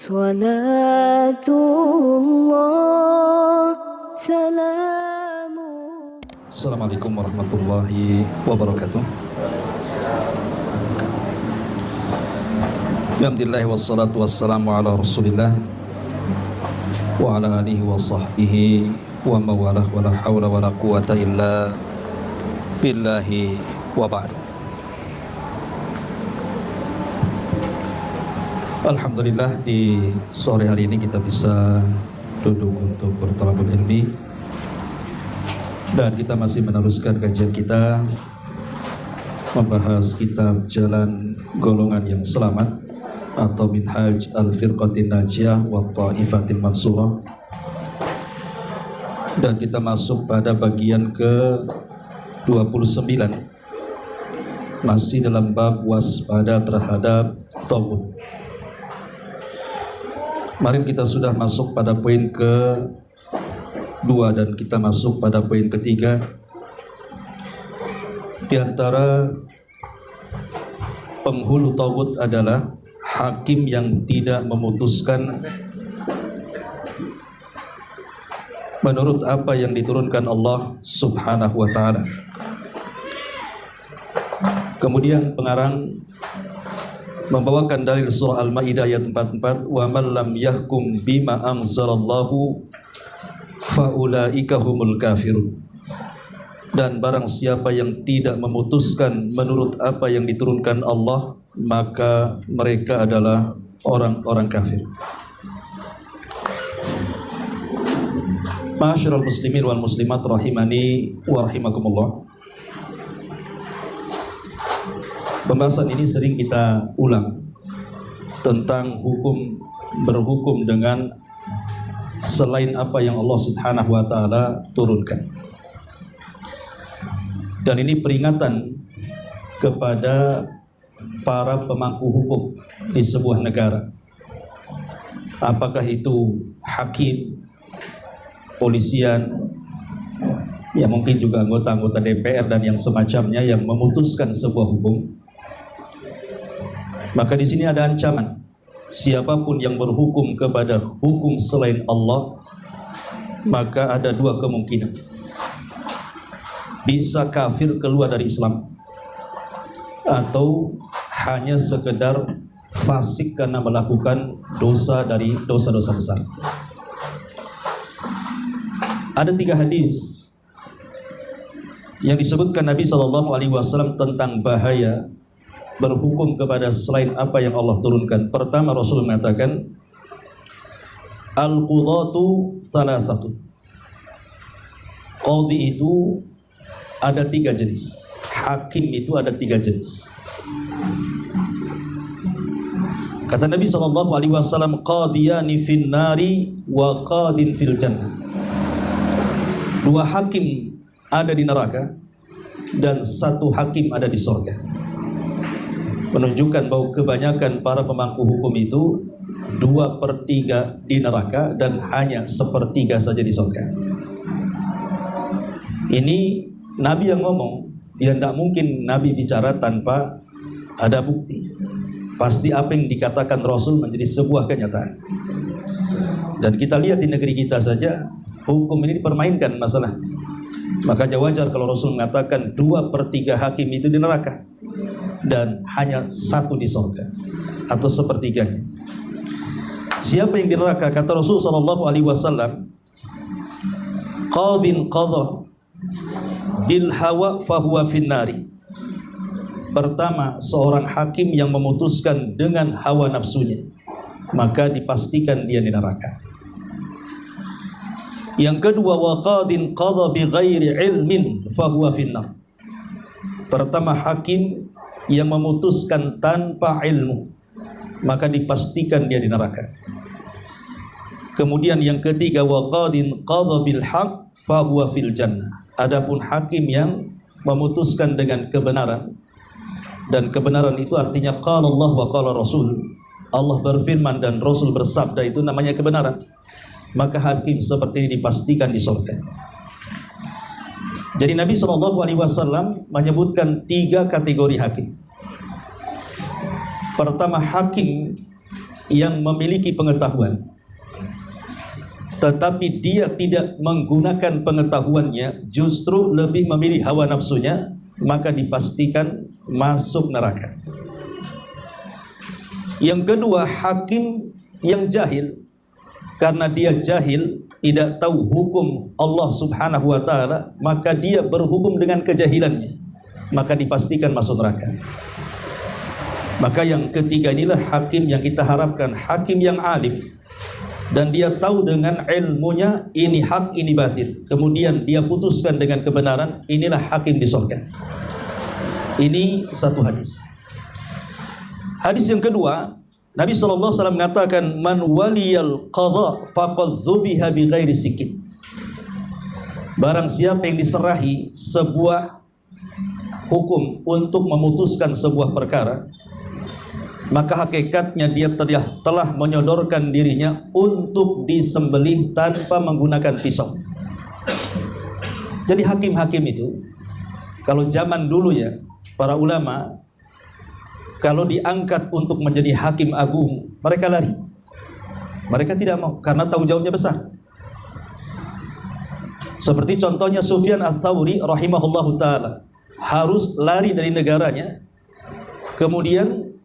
Salatullah salamu. Assalamualaikum warahmatullahi wabarakatuh. Alhamdulillah wassalatu wassalamu ala rasulillah wa ala alihi wa sahbihi wa mawalah wa la hawla wa la quwata illa billahi wa ba'du. Alhamdulillah di sore hari ini kita bisa duduk untuk berthalabul ilmi dan kita masih meneruskan kajian kita membahas kitab Jalan Golongan yang Selamat atau Minhaj Al-Firqatin Najiyah wa Ta'ifatin Mansurah, dan kita masuk pada bagian ke-29 masih dalam bab waspada terhadap taghut. Kemarin kita sudah masuk pada poin ke-2 dan kita masuk pada poin ke-3. Di antara penghulu taghut adalah hakim yang tidak memutuskan menurut apa yang diturunkan Allah Subhanahu wa ta'ala. Kemudian pengarang membawakan dalil surah Al-Maidah ayat 44, wa man lam yahkum bima anzalallahu faulaika humul kafirun. Dan barang siapa yang tidak memutuskan menurut apa yang diturunkan Allah, maka mereka adalah orang-orang kafir. Ma'asyiral muslimin wal muslimat rahimani wa rahimakumullah. Pembahasan ini sering kita ulang tentang berhukum dengan selain apa yang Allah Subhanahu wa ta'ala turunkan. Dan ini peringatan kepada para pemangku hukum di sebuah negara. Apakah itu hakim, polisian, ya mungkin juga anggota-anggota DPR dan yang semacamnya yang memutuskan sebuah hukum. Maka di sini ada ancaman, siapapun yang berhukum kepada hukum selain Allah, maka ada dua kemungkinan. Bisa kafir, keluar dari Islam, atau hanya sekedar fasik karena melakukan dosa dari dosa-dosa besar. Ada 3 hadis yang disebutkan Nabi SAW tentang bahaya berhukum kepada selain apa yang Allah turunkan. Pertama, Rasul mengatakan al-qudhatu salasatun. Qadhi itu ada 3 jenis. Hakim itu ada 3 jenis. Kata Nabi SAW, qadiyani fin nari wa qadin fil jannah. 2 hakim ada di neraka dan 1 hakim ada di surga. Menunjukkan bahwa kebanyakan para pemangku hukum itu 2/3 di neraka dan hanya 1/3 saja di surga. Ini Nabi yang ngomong, ya tidak mungkin Nabi bicara tanpa ada bukti. Pasti apa yang dikatakan Rasul menjadi sebuah kenyataan. Dan kita lihat di negeri kita saja, hukum ini dipermainkan masalahnya. Maka wajar kalau Rasul mengatakan 2/3 hakim itu di neraka dan hanya 1 di surga atau 1/3-nya. Siapa yang di neraka? Kata Rasul SAW, qadhin qadha bil hawa fahuwa finnari. Pertama, seorang hakim yang memutuskan dengan hawa nafsunya, maka dipastikan dia di neraka. Yang kedua, wa qadhin qadha bi ghairi ilmin fahuwa finnar. Pertama, hakim yang memutuskan tanpa ilmu, maka dipastikan dia di neraka. Kemudian yang ketiga, wa qadin qadha bil haqq fa huwa fil jannah. Adapun hakim yang memutuskan dengan kebenaran, dan kebenaran itu artinya qala Allah wa qala Rasul. Allah berfirman dan Rasul bersabda, itu namanya kebenaran. Maka hakim seperti ini dipastikan di surga. Jadi Nabi SAW menyebutkan 3 kategori hakim. Pertama, hakim yang memiliki pengetahuan, tetapi dia tidak menggunakan pengetahuannya, justru lebih memilih hawa nafsunya, maka dipastikan masuk neraka. Yang kedua, hakim yang jahil, karena dia jahil, tidak tahu hukum Allah Subhanahu wa ta'ala, maka dia berhukum dengan kejahilannya, maka dipastikan masuk neraka. Maka yang ketiga inilah hakim yang kita harapkan, hakim yang alim, dan dia tahu dengan ilmunya ini hak, ini batil, kemudian dia putuskan dengan kebenaran, inilah hakim di surga. Ini satu hadis. Hadis yang kedua, Nabi SAW mengatakan, man waliyal qadha faqad dzubiha bighairi sikin. Barang siapa yang diserahi sebuah hukum untuk memutuskan sebuah perkara, maka hakikatnya dia telah menyodorkan dirinya untuk disembelih tanpa menggunakan pisau. Jadi hakim-hakim itu, kalau zaman dulu ya, para ulama kalau diangkat untuk menjadi hakim agung, mereka lari. Mereka tidak mau, karena tanggung jawabnya besar. Seperti contohnya Sufyan Ats-Tsauri rahimahullahu ta'ala, harus lari dari negaranya, kemudian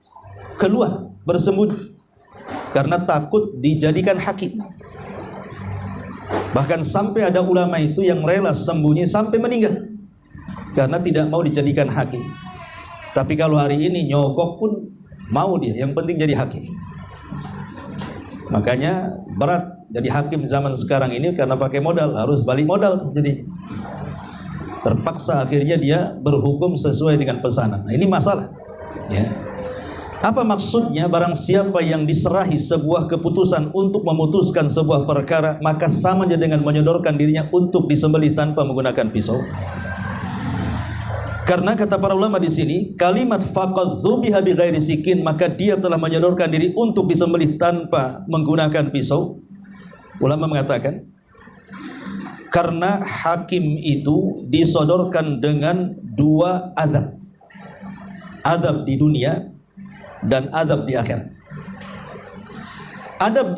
keluar bersembunyi karena takut dijadikan hakim. Bahkan sampai ada ulama itu yang rela sembunyi sampai meninggal karena tidak mau dijadikan hakim. Tapi kalau hari ini nyogok pun mau dia, yang penting jadi hakim. Makanya berat jadi hakim zaman sekarang ini karena pakai modal, harus balik modal tuh. Jadi terpaksa akhirnya dia berhukum sesuai dengan pesanan. Nah, ini masalah ya. Apa maksudnya? Barang siapa yang diserahi sebuah keputusan untuk memutuskan sebuah perkara, maka sama saja dengan menyodorkan dirinya untuk disembelih tanpa menggunakan pisau. Karena kata para ulama di sini, kalimat faqad dzubiha bighairi sikin, maka dia telah menyodorkan diri untuk disembelih tanpa menggunakan pisau. Ulama mengatakan, karena hakim itu disodorkan dengan dua azab. Azab di dunia dan azab di akhirat.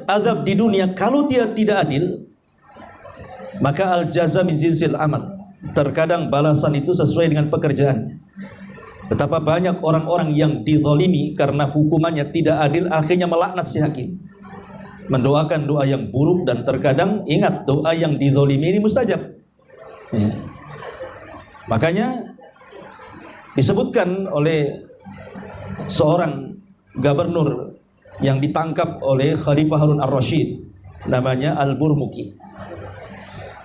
Azab di dunia, kalau dia tidak adil, maka al-jaza min jinsil amal. Terkadang balasan itu sesuai dengan pekerjaannya. Betapa banyak orang-orang yang dizalimi karena hukumannya tidak adil, akhirnya melaknat si hakim, mendoakan doa yang buruk, dan terkadang ingat doa yang dizalimi ini mustajab ya. Makanya disebutkan oleh seorang gubernur yang ditangkap oleh Khalifah Harun ar-Rasyid, namanya Al-Burmuki.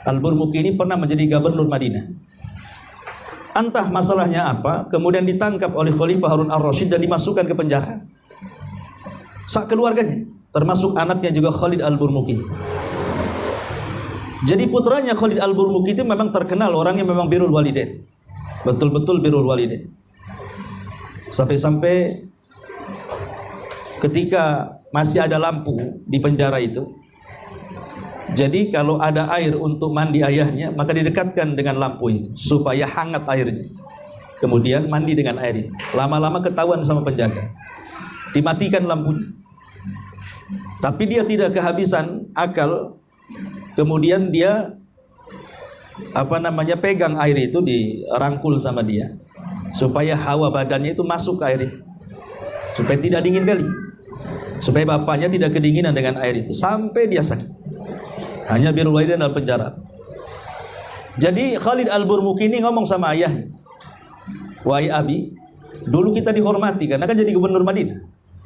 Al-Burmuki ini pernah menjadi gubernur Madinah. Entah masalahnya apa, kemudian ditangkap oleh Khalifah Harun ar-Rasyid dan dimasukkan ke penjara. Sak keluarganya, termasuk anaknya juga Khalid Al-Burmuki. Jadi putranya Khalid Al-Burmuki itu memang terkenal orangnya memang birrul walidain. Betul-betul birrul walidain. Sampai-sampai ketika masih ada lampu di penjara itu, jadi kalau ada air untuk mandi ayahnya, maka didekatkan dengan lampu itu supaya hangat airnya. Kemudian mandi dengan air itu. Lama-lama ketahuan sama penjaga, dimatikan lampunya. Tapi dia tidak kehabisan akal. Kemudian dia pegang air itu, dirangkul sama dia supaya hawa badannya itu masuk ke air itu, supaya tidak dingin kali, supaya bapaknya tidak kedinginan dengan air itu sampai dia sakit. Hanya birrul walidain dalam penjara. Jadi Khalid Al-Burmuki ini ngomong sama ayahnya, wahai abi, dulu kita dihormati karena kan jadi gubernur Madinah.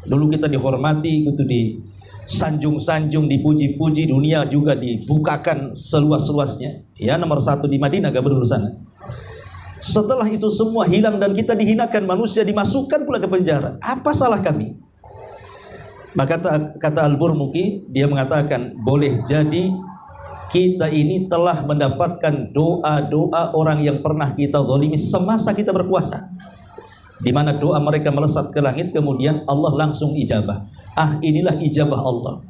Dulu kita dihormati, itu disanjung-sanjung, dipuji-puji, dunia juga dibukakan seluas-luasnya. Ya, nomor 1 di Madinah, gubernur sana. Setelah itu semua hilang dan kita dihinakan, manusia dimasukkan pula ke penjara. Apa salah kami? Maka kata Al-Burmuki, dia mengatakan, boleh jadi kita ini telah mendapatkan doa-doa orang yang pernah kita zalimi semasa kita berkuasa, di mana doa mereka melesat ke langit, kemudian Allah langsung ijabah. Inilah ijabah Allah.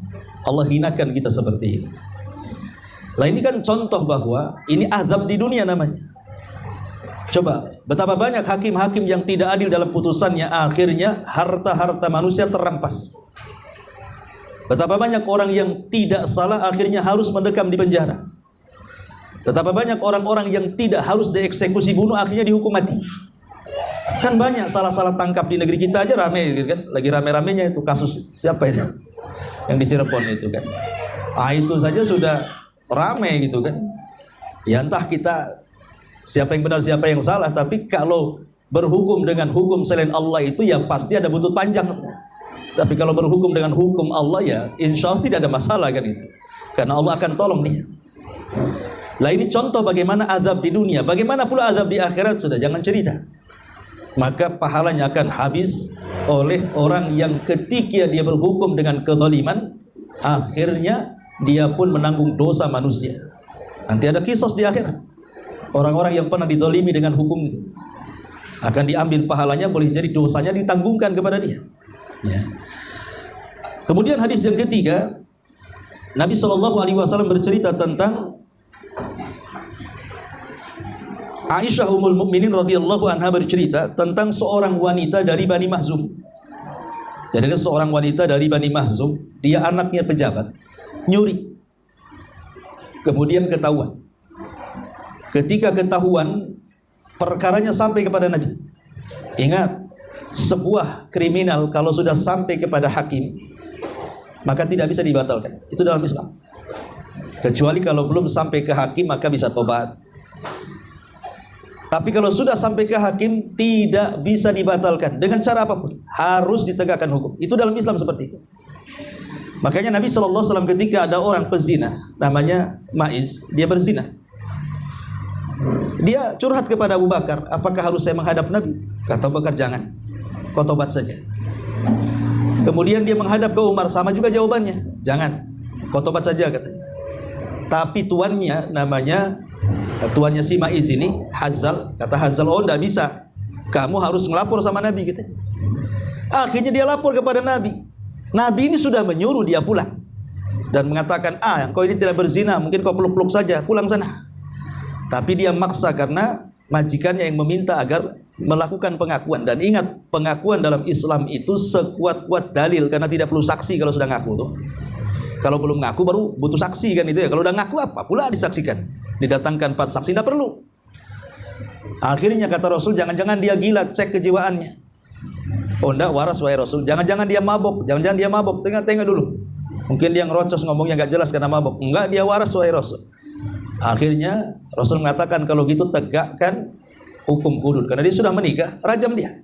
Allah hinakan kita seperti ini. Lah ini kan contoh bahwa ini azab di dunia namanya. Coba betapa banyak hakim-hakim yang tidak adil dalam putusannya, akhirnya harta-harta manusia terampas. Betapa banyak orang yang tidak salah akhirnya harus mendekam di penjara. Betapa banyak orang-orang yang tidak harus dieksekusi bunuh akhirnya dihukum mati. Kan banyak salah-salah tangkap di negeri kita aja rame gitu kan. Lagi rame-ramenya itu kasus siapa itu? Yang di Cirebon itu kan. Itu saja sudah rame gitu kan. Ya entah kita siapa yang benar siapa yang salah, tapi kalau berhukum dengan hukum selain Allah itu ya pasti ada buntut panjang. Tapi kalau berhukum dengan hukum Allah ya insya Allah tidak ada masalah kan itu. Karena Allah akan tolong dia. Lah ini contoh bagaimana azab di dunia, bagaimana pula azab di akhirat sudah jangan cerita. Maka pahalanya akan habis oleh orang yang ketika dia berhukum dengan kezaliman, akhirnya dia pun menanggung dosa manusia. Nanti ada kisos di akhirat. Orang-orang yang pernah dizalimi dengan hukum itu akan diambil pahalanya, boleh jadi dosanya ditanggungkan kepada dia. Ya. Kemudian hadis yang ketiga, Nabi SAW bercerita tentang Aisyah Ummul Mukminin radhiyallahu anha bercerita tentang seorang wanita dari Bani Mahzum. Jadi ada seorang wanita dari Bani Mahzum, dia anaknya pejabat, nyuri. Kemudian ketahuan. Ketika ketahuan, perkaranya sampai kepada Nabi. Ingat, sebuah kriminal kalau sudah sampai kepada hakim, maka tidak bisa dibatalkan. Itu dalam Islam. Kecuali kalau belum sampai ke hakim, maka bisa tobat. Tapi kalau sudah sampai ke hakim, tidak bisa dibatalkan dengan cara apapun. Harus ditegakkan hukum. Itu dalam Islam seperti itu. Makanya Nabi SAW ketika ada orang pezina, namanya Maiz, dia berzina. Dia curhat kepada Abu Bakar, apakah harus saya menghadap Nabi? Kata Abu Bakar, jangan. Kau tobat saja. Kemudian dia menghadap ke Umar, sama juga jawabannya. Jangan. Kau tobat saja katanya. Tapi tuannya namanya, tuannya si Maiz ini, Hazal. Kata Hazal, oh enggak bisa. Kamu harus ngelapor sama Nabi katanya. Akhirnya dia lapor kepada Nabi. Nabi ini sudah menyuruh dia pulang dan mengatakan, kau ini tidak berzina, mungkin kau peluk-peluk saja, pulang sana. Tapi dia maksa karena majikannya yang meminta agar melakukan pengakuan. Dan ingat, pengakuan dalam Islam itu sekuat-kuat dalil, karena tidak perlu saksi kalau sudah ngaku tuh. Kalau belum ngaku baru butuh saksi kan itu ya. Kalau udah ngaku apa pula disaksikan? Didatangkan 4 saksi, tidak perlu. Akhirnya kata Rasul, jangan-jangan dia gila, cek kejiwaannya. Oh enggak, waras wahai Rasul. Jangan-jangan dia mabok, jangan-jangan dia mabok. Tengok dulu. Mungkin dia ngerocos, ngomongnya enggak jelas karena mabok. Enggak, dia waras wahai Rasul. Akhirnya Rasul mengatakan, kalau gitu tegakkan hukum hudud, karena dia sudah menikah, rajam dia.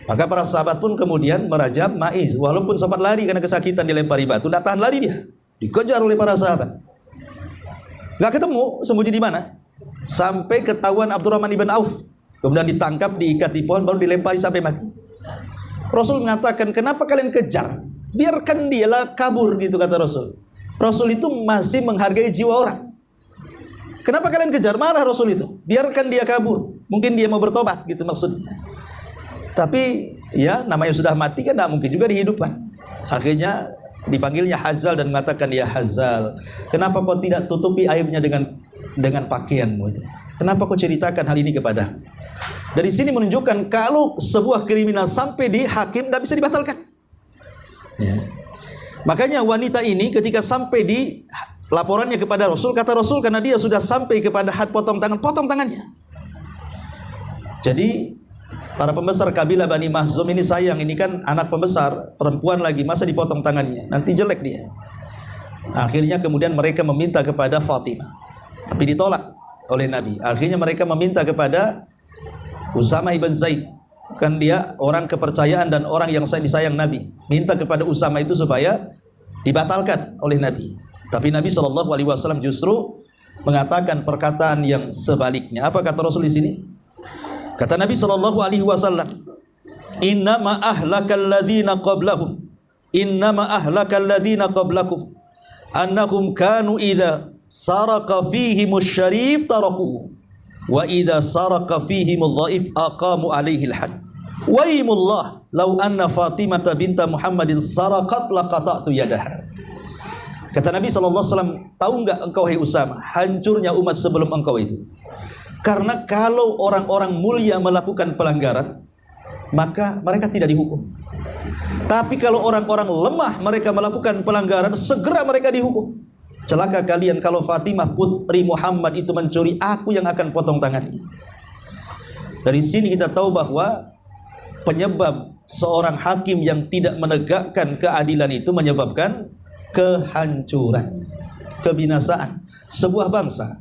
Maka para sahabat pun kemudian merajam Maiz, walaupun sempat lari karena kesakitan dilempari batu, tidak tahan lari dia. Dikejar oleh para sahabat. Enggak ketemu, sembunyi di mana? Sampai ketahuan Abdurrahman ibn Auf. Kemudian ditangkap, diikat di pohon, baru dilempari sampai mati. Rasul mengatakan, kenapa kalian kejar? Biarkan dialah kabur, gitu kata Rasul. Rasul itu masih menghargai jiwa orang. Kenapa kalian kejar? Marah Rasul itu. Biarkan dia kabur. Mungkin dia mau bertobat, gitu maksudnya. Tapi ya namanya sudah mati kan tidak mungkin juga dihidupkan. Akhirnya dipanggilnya Hazal dan mengatakan, ya Hazal, kenapa kau tidak tutupi aibnya dengan pakaianmu itu? Kenapa kau ceritakan hal ini kepada? Dari sini menunjukkan kalau sebuah kriminal sampai di hakim tidak bisa dibatalkan. Ya. Makanya wanita ini ketika sampai di laporannya kepada Rasul, kata Rasul, karena dia sudah sampai kepada had potong tangannya. Jadi para pembesar kabilah Bani Mahzum ini sayang, ini kan anak pembesar, perempuan lagi, masa dipotong tangannya, nanti jelek dia. Akhirnya kemudian mereka meminta kepada Fatimah, tapi ditolak oleh Nabi. Akhirnya mereka meminta kepada Usama ibn Zaid, kan dia orang kepercayaan dan orang yang disayang Nabi. Minta kepada Usama itu supaya dibatalkan oleh Nabi. Tapi Nabi SAW justru mengatakan perkataan yang sebaliknya. Apa kata Rasul di sini? Kata Nabi SAW, innama ahlakal ladzina qablahum, innama ahlakal ladzina qablakum, annahum kanu idza saraka fihimus syarif tarakuhu, wa idza saraka fihimudh dhaif aqamu alaihi al-had. Wa imullah law anna Fatimah binta Muhammadin sarakat laqata'tu yadaha. Kata Nabi SAW, tahu enggak engkau hai Usama, hancurnya umat sebelum engkau itu. Karena kalau orang-orang mulia melakukan pelanggaran, maka mereka tidak dihukum. Tapi kalau orang-orang lemah, mereka melakukan pelanggaran, segera mereka dihukum. Celaka kalian kalau Fatimah putri Muhammad itu mencuri, aku yang akan potong tangannya. Dari sini kita tahu bahwa penyebab seorang hakim yang tidak menegakkan keadilan itu menyebabkan kehancuran, kebinasaan sebuah bangsa.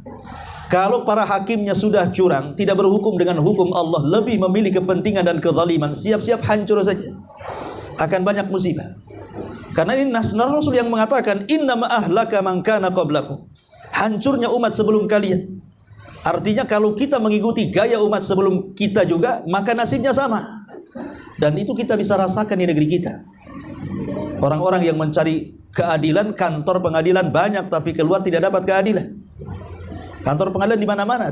Kalau para hakimnya sudah curang, tidak berhukum dengan hukum Allah, lebih memilih kepentingan dan kezaliman, siap-siap hancur saja. Akan banyak musibah. Karena ini nas Rasul yang mengatakan, innama ahlaka man kana qablakum. Hancurnya umat sebelum kalian. Artinya kalau kita mengikuti gaya umat sebelum kita juga, maka nasibnya sama. Dan itu kita bisa rasakan di negeri kita. Orang-orang yang mencari keadilan, kantor pengadilan banyak, tapi keluar tidak dapat keadilan. Kantor pengadilan di mana-mana.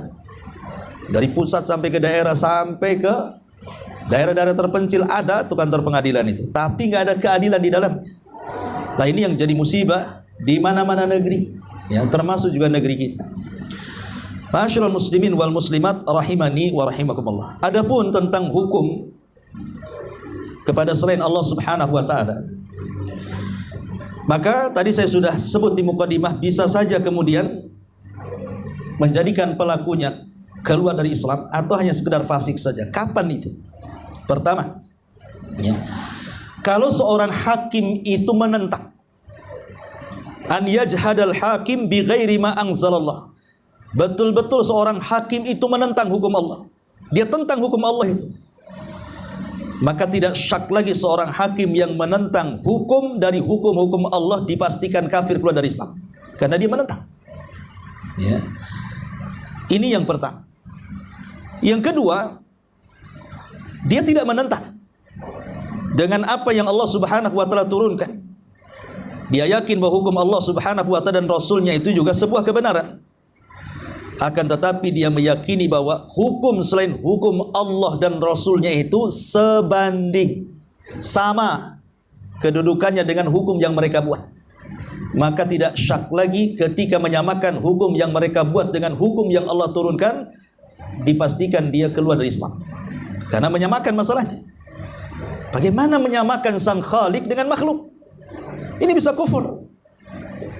Dari pusat sampai ke daerah, sampai ke daerah-daerah terpencil ada tuh kantor pengadilan itu. Tapi nggak ada keadilan di dalamnya. Nah ini yang jadi musibah di mana-mana negeri, ya, termasuk juga negeri kita. Ma'asyiral muslimin wal muslimat rahimani wa rahimakumullah. Adapun tentang hukum kepada selain Allah Subhanahu wa taala, maka tadi saya sudah sebut di mukadimah, bisa saja kemudian menjadikan pelakunya keluar dari Islam atau hanya sekedar fasik saja. Kapan itu? Pertama, ya, kalau seorang hakim itu menentang, an yajhadal hakim bi ghairi ma anzalallah, betul-betul seorang hakim itu menentang hukum Allah, dia tentang hukum Allah itu, maka tidak syak lagi seorang hakim yang menentang hukum dari hukum-hukum Allah dipastikan kafir, keluar dari Islam, karena dia menentang, ya. Ini yang pertama. Yang kedua, dia tidak menentang dengan apa yang Allah Subhanahu wa taala turunkan. Dia yakin bahwa hukum Allah Subhanahu wa taala dan Rasulnya itu juga sebuah kebenaran. Akan tetapi dia meyakini bahwa hukum selain hukum Allah dan Rasulnya itu sebanding, sama kedudukannya dengan hukum yang mereka buat. Maka tidak syak lagi ketika menyamakan hukum yang mereka buat dengan hukum yang Allah turunkan, dipastikan dia keluar dari Islam. Karena menyamakan masalahnya. Bagaimana menyamakan sang Khalik dengan makhluk? Ini bisa kufur.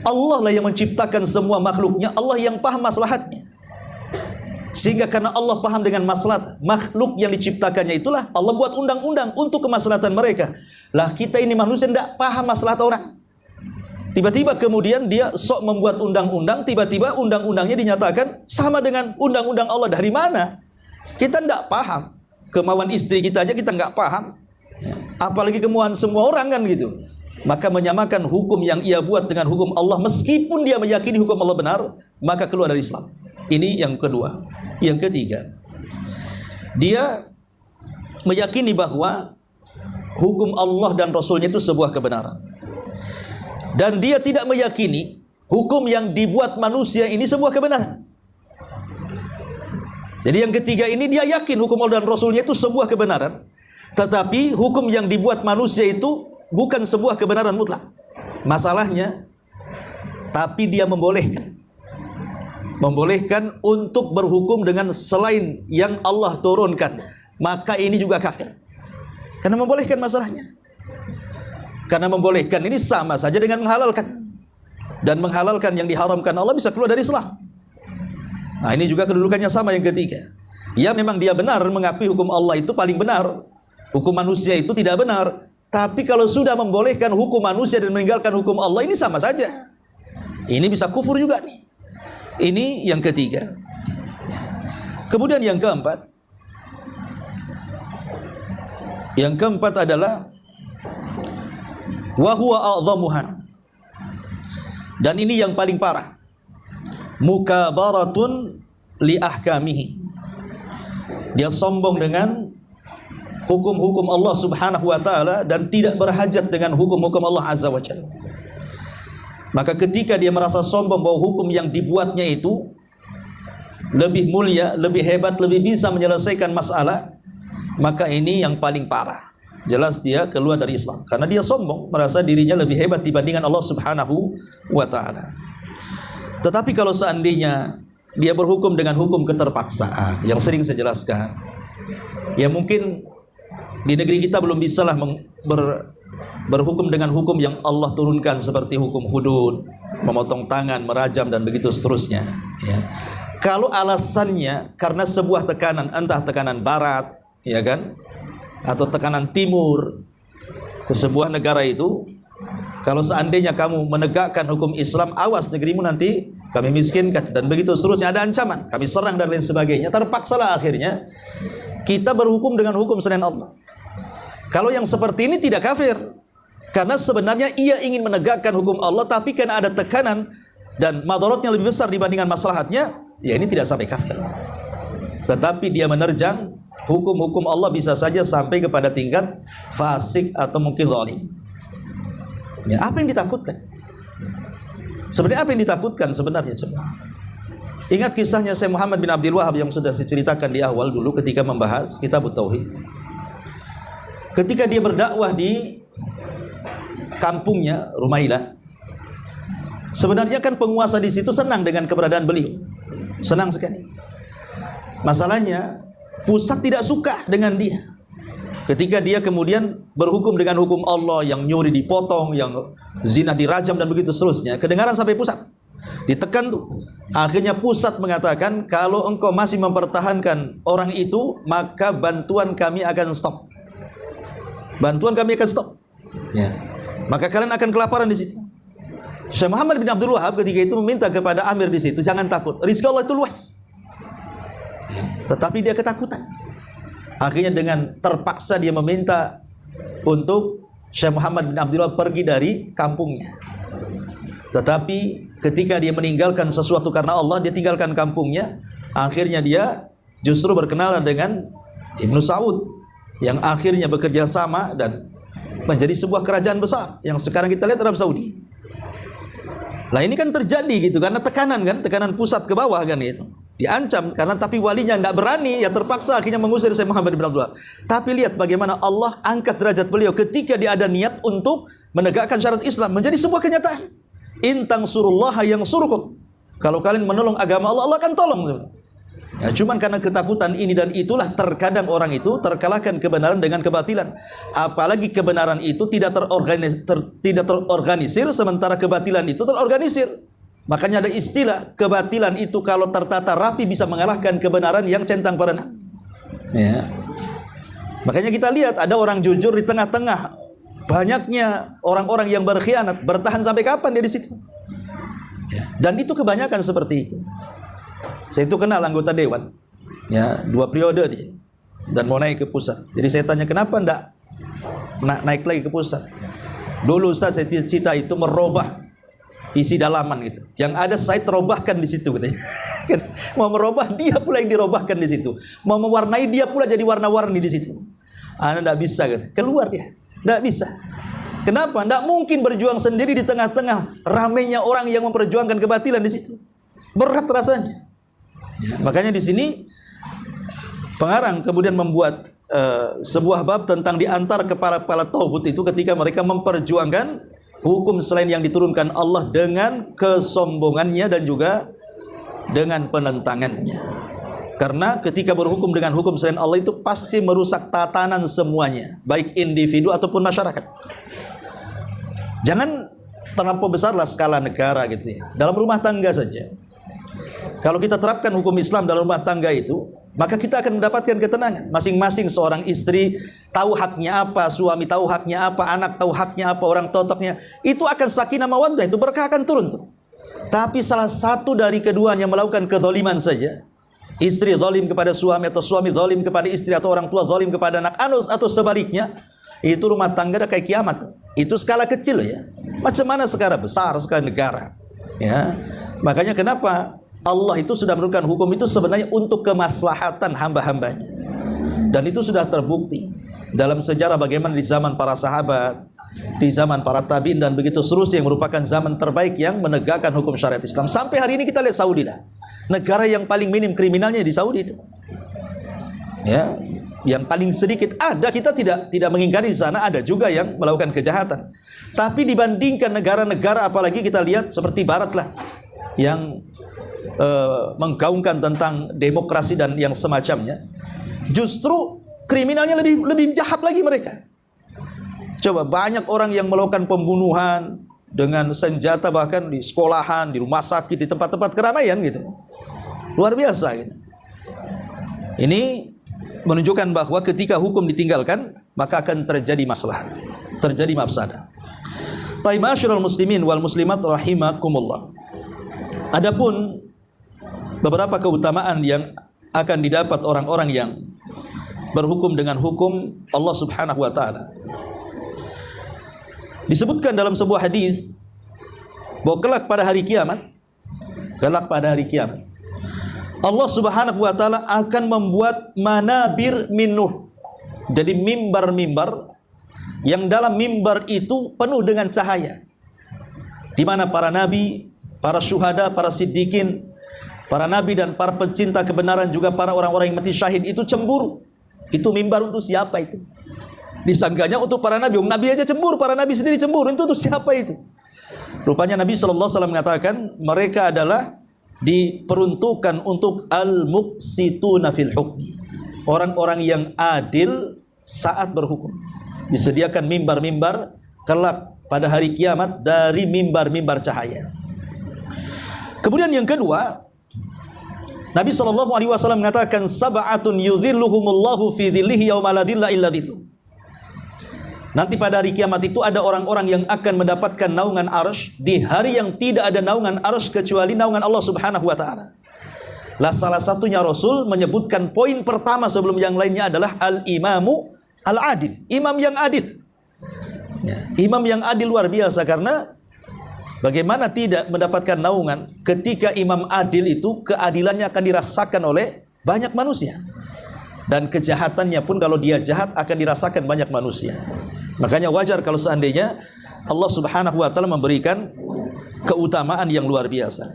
Allah lah yang menciptakan semua makhluknya, Allah yang paham maslahatnya. Sehingga karena Allah paham dengan maslahat makhluk yang diciptakannya, itulah Allah buat undang-undang untuk kemaslahatan mereka. Lah kita ini manusia tidak paham maslahat orang. Tiba-tiba kemudian dia sok membuat undang-undang, tiba-tiba undang-undangnya dinyatakan sama dengan undang-undang Allah. Dari mana? Kita tidak paham. Kemauan istri kita aja kita nggak paham, apalagi kemauan semua orang kan gitu. Maka menyamakan hukum yang ia buat dengan hukum Allah, meskipun dia meyakini hukum Allah benar, maka keluar dari Islam. Ini yang kedua. Yang ketiga, dia meyakini bahwa hukum Allah dan Rasulnya itu sebuah kebenaran. Dan dia tidak meyakini hukum yang dibuat manusia ini sebuah kebenaran. Jadi yang ketiga ini dia yakin hukum Allah dan Rasulnya itu sebuah kebenaran, tetapi hukum yang dibuat manusia itu bukan sebuah kebenaran mutlak. Masalahnya, tapi dia membolehkan untuk berhukum dengan selain yang Allah turunkan, maka ini juga kafir. Karena membolehkan masalahnya. Karena membolehkan ini sama saja dengan menghalalkan. Dan menghalalkan yang diharamkan Allah bisa keluar dari Islam. Nah ini juga kedudukannya sama yang ketiga. Ya memang dia benar mengakui hukum Allah itu paling benar, hukum manusia itu tidak benar. Tapi kalau sudah membolehkan hukum manusia dan meninggalkan hukum Allah, ini sama saja. Ini bisa kufur juga nih. Ini yang ketiga. Kemudian yang keempat. Yang keempat adalah wa huwa a'dhamuha. Dan ini yang paling parah. Mukabaratun li ahkamihi. Dia sombong dengan hukum-hukum Allah Subhanahu wa taala dan tidak berhajat dengan hukum-hukum Allah Azza wa Jalla. Maka ketika dia merasa sombong bahwa hukum yang dibuatnya itu lebih mulia, lebih hebat, lebih bisa menyelesaikan masalah, maka ini yang paling parah. Jelas dia keluar dari Islam karena dia sombong, merasa dirinya lebih hebat dibandingkan Allah Subhanahu wa taala. Tetapi kalau seandainya dia berhukum dengan hukum keterpaksaan yang sering saya jelaskan, ya mungkin di negeri kita belum bisalah berhukum dengan hukum yang Allah turunkan seperti hukum hudud, memotong tangan, merajam dan begitu seterusnya, ya. Kalau alasannya karena sebuah tekanan, entah tekanan barat, ya kan, atau tekanan timur ke sebuah negara itu, kalau seandainya kamu menegakkan hukum Islam, awas negerimu nanti kami miskinkan dan begitu seterusnya, ada ancaman, kami serang dan lain sebagainya. Terpaksalah akhirnya kita berhukum dengan hukum selain Allah. Kalau yang seperti ini tidak kafir, karena sebenarnya ia ingin menegakkan hukum Allah, tapi karena ada tekanan dan madaratnya lebih besar dibandingkan maslahatnya, ya ini tidak sampai kafir. Tetapi dia menerjang hukum-hukum Allah, bisa saja sampai kepada tingkat fasik atau mungkin zalim. Ya, apa yang ditakutkan? Sebenarnya apa yang ditakutkan sebenarnya, coba? Ingat kisahnya Syekh Muhammad bin Abdul Wahab yang sudah saya ceritakan di awal dulu ketika membahas Kitab Tauhid. Ketika dia berdakwah di kampungnya Rumailah, sebenarnya kan penguasa di situ senang dengan keberadaan beliau, senang sekali. Masalahnya pusat tidak suka dengan dia. Ketika dia kemudian berhukum dengan hukum Allah, yang nyuri dipotong, yang zina dirajam dan begitu seterusnya, kedengaran sampai pusat, ditekan tuh. Akhirnya pusat mengatakan, kalau engkau masih mempertahankan orang itu, maka bantuan kami akan stop. Bantuan kami akan stop. Ya. Maka kalian akan kelaparan di situ. Syekh Muhammad bin Abdul Wahab ketika itu meminta kepada amir di situ, jangan takut, rezeki Allah itu luas. Ya. Tetapi dia ketakutan. Akhirnya dengan terpaksa dia meminta untuk Syekh Muhammad bin Abdul Wahab pergi dari kampungnya. Tetapi ketika dia meninggalkan sesuatu karena Allah, dia tinggalkan kampungnya. Akhirnya dia justru berkenalan dengan Ibnu Saud, yang akhirnya bekerja sama dan menjadi sebuah kerajaan besar yang sekarang kita lihat Arab Saudi. Lah ini kan terjadi gitu karena tekanan kan, tekanan pusat ke bawah kan itu. Diancam karena tapi walinya tidak berani, ya terpaksa akhirnya mengusir Syekh Muhammad bin Abdul Wahab. Tapi lihat bagaimana Allah angkat derajat beliau ketika dia ada niat untuk menegakkan syariat Islam menjadi sebuah kenyataan. In tansurullaha yansurkum. Kalau kalian menolong agama Allah, Allah akan tolong. Ya, cuman karena ketakutan ini dan itulah terkadang orang itu terkalahkan kebenaran dengan kebatilan. Apalagi kebenaran itu tidak terorganisir, sementara kebatilan itu terorganisir. Makanya ada istilah, kebatilan itu kalau tertata rapi bisa mengalahkan kebenaran yang centang perenang. Ya. Makanya kita lihat ada orang jujur di tengah-tengah banyaknya orang-orang yang berkhianat, bertahan sampai kapan dia di situ? Ya. Dan itu kebanyakan seperti itu. Saya itu kenal anggota dewan, ya 2 periode dia, dan mau naik ke pusat. Jadi saya tanya kenapa enggak naik lagi ke pusat? Dulu Ustaz saya cita-cita itu merubah isi dalaman gitu. Yang ada saya terubahkan di situ gitu. Mau merubah dia pula yang dirubahkan di situ. Mau mewarnai dia pula jadi warna-warni di situ. Anda enggak bisa gitu. Keluar dia. Enggak bisa. Kenapa? Enggak mungkin berjuang sendiri di tengah-tengah ramainya orang yang memperjuangkan kebatilan di situ. Berat rasanya. Ya, makanya di sini pengarang kemudian membuat sebuah bab tentang diantar kepala-kepala tauhid itu ketika mereka memperjuangkan hukum selain yang diturunkan Allah dengan kesombongannya dan juga dengan penentangannya. Karena ketika berhukum dengan hukum selain Allah itu pasti merusak tatanan semuanya, baik individu ataupun masyarakat. Jangan terlampau besarlah skala negara gitu ya. Dalam rumah tangga saja. Kalau kita terapkan hukum Islam dalam rumah tangga itu, maka kita akan mendapatkan ketenangan. Masing-masing seorang istri tahu haknya apa, suami tahu haknya apa, anak tahu haknya apa, orang totoknya. Itu akan sakinah mawaddah, itu berkah akan turun tuh. Tapi salah satu dari keduanya melakukan kezaliman saja, istri zalim kepada suami atau suami zalim kepada istri atau orang tua zalim kepada anak atau sebaliknya, itu rumah tangga dah kayak kiamat tuh. Itu skala kecil ya. Macam mana skala besar, skala negara. Ya. Makanya kenapa Allah itu sudah menurunkan hukum itu sebenarnya untuk kemaslahatan hamba-hambanya. Dan itu sudah terbukti dalam sejarah bagaimana di zaman para sahabat, di zaman para tabi'in dan begitu seterusnya yang merupakan zaman terbaik yang menegakkan hukum syariat Islam. Sampai hari ini kita lihat Saudi lah. Negara yang paling minim kriminalnya di Saudi itu. Ya, yang paling sedikit ada, kita tidak mengingkari di sana ada juga yang melakukan kejahatan. Tapi dibandingkan negara-negara apalagi kita lihat seperti barat lah yang menggaungkan tentang demokrasi dan yang semacamnya, justru kriminalnya lebih jahat lagi mereka. Coba banyak orang yang melakukan pembunuhan dengan senjata, bahkan di sekolahan, di rumah sakit, di tempat-tempat keramaian gitu. Luar biasa gitu. Ini menunjukkan bahwa ketika hukum ditinggalkan, maka akan terjadi maslahat, terjadi mafsadah. Taib ma'asyiral muslimin wal muslimat rahimakumullah. Adapun beberapa keutamaan yang akan didapat orang-orang yang berhukum dengan hukum Allah Subhanahu wa taala. Disebutkan dalam sebuah hadis bahwa kelak pada hari kiamat, Allah Subhanahu wa taala akan membuat manabir min nur. Jadi mimbar-mimbar yang dalam mimbar itu penuh dengan cahaya. Di mana para nabi, para syuhada, para siddiqin, para nabi dan para pencinta kebenaran, juga para orang-orang yang mati syahid itu cemburu. Itu mimbar untuk siapa itu? Disangkanya untuk para nabi. Nabi aja cemburu, para nabi sendiri cemburu. Itu untuk siapa itu? Rupanya Nabi SAW mengatakan mereka adalah diperuntukkan untuk al-muqsituna fil hukmi, orang-orang yang adil saat berhukum. Disediakan mimbar-mimbar kelak pada hari kiamat dari mimbar-mimbar cahaya. Kemudian yang kedua, Nabi SAW mengatakan sab'atun yudhilluhumullahu fi dhillihi yawma la dhilla illa dhilluh. Nanti pada hari kiamat itu ada orang-orang yang akan mendapatkan naungan arsy di hari yang tidak ada naungan arsy kecuali naungan Allah Subhanahu wa taala. Lah salah satunya Rasul menyebutkan poin pertama sebelum yang lainnya adalah al-imamu al-adil, imam yang adil. Ya, imam yang adil luar biasa, karena bagaimana tidak mendapatkan naungan ketika imam adil itu keadilannya akan dirasakan oleh banyak manusia. Dan kejahatannya pun kalau dia jahat akan dirasakan banyak manusia. Makanya wajar kalau seandainya Allah Subhanahu wa taala memberikan keutamaan yang luar biasa.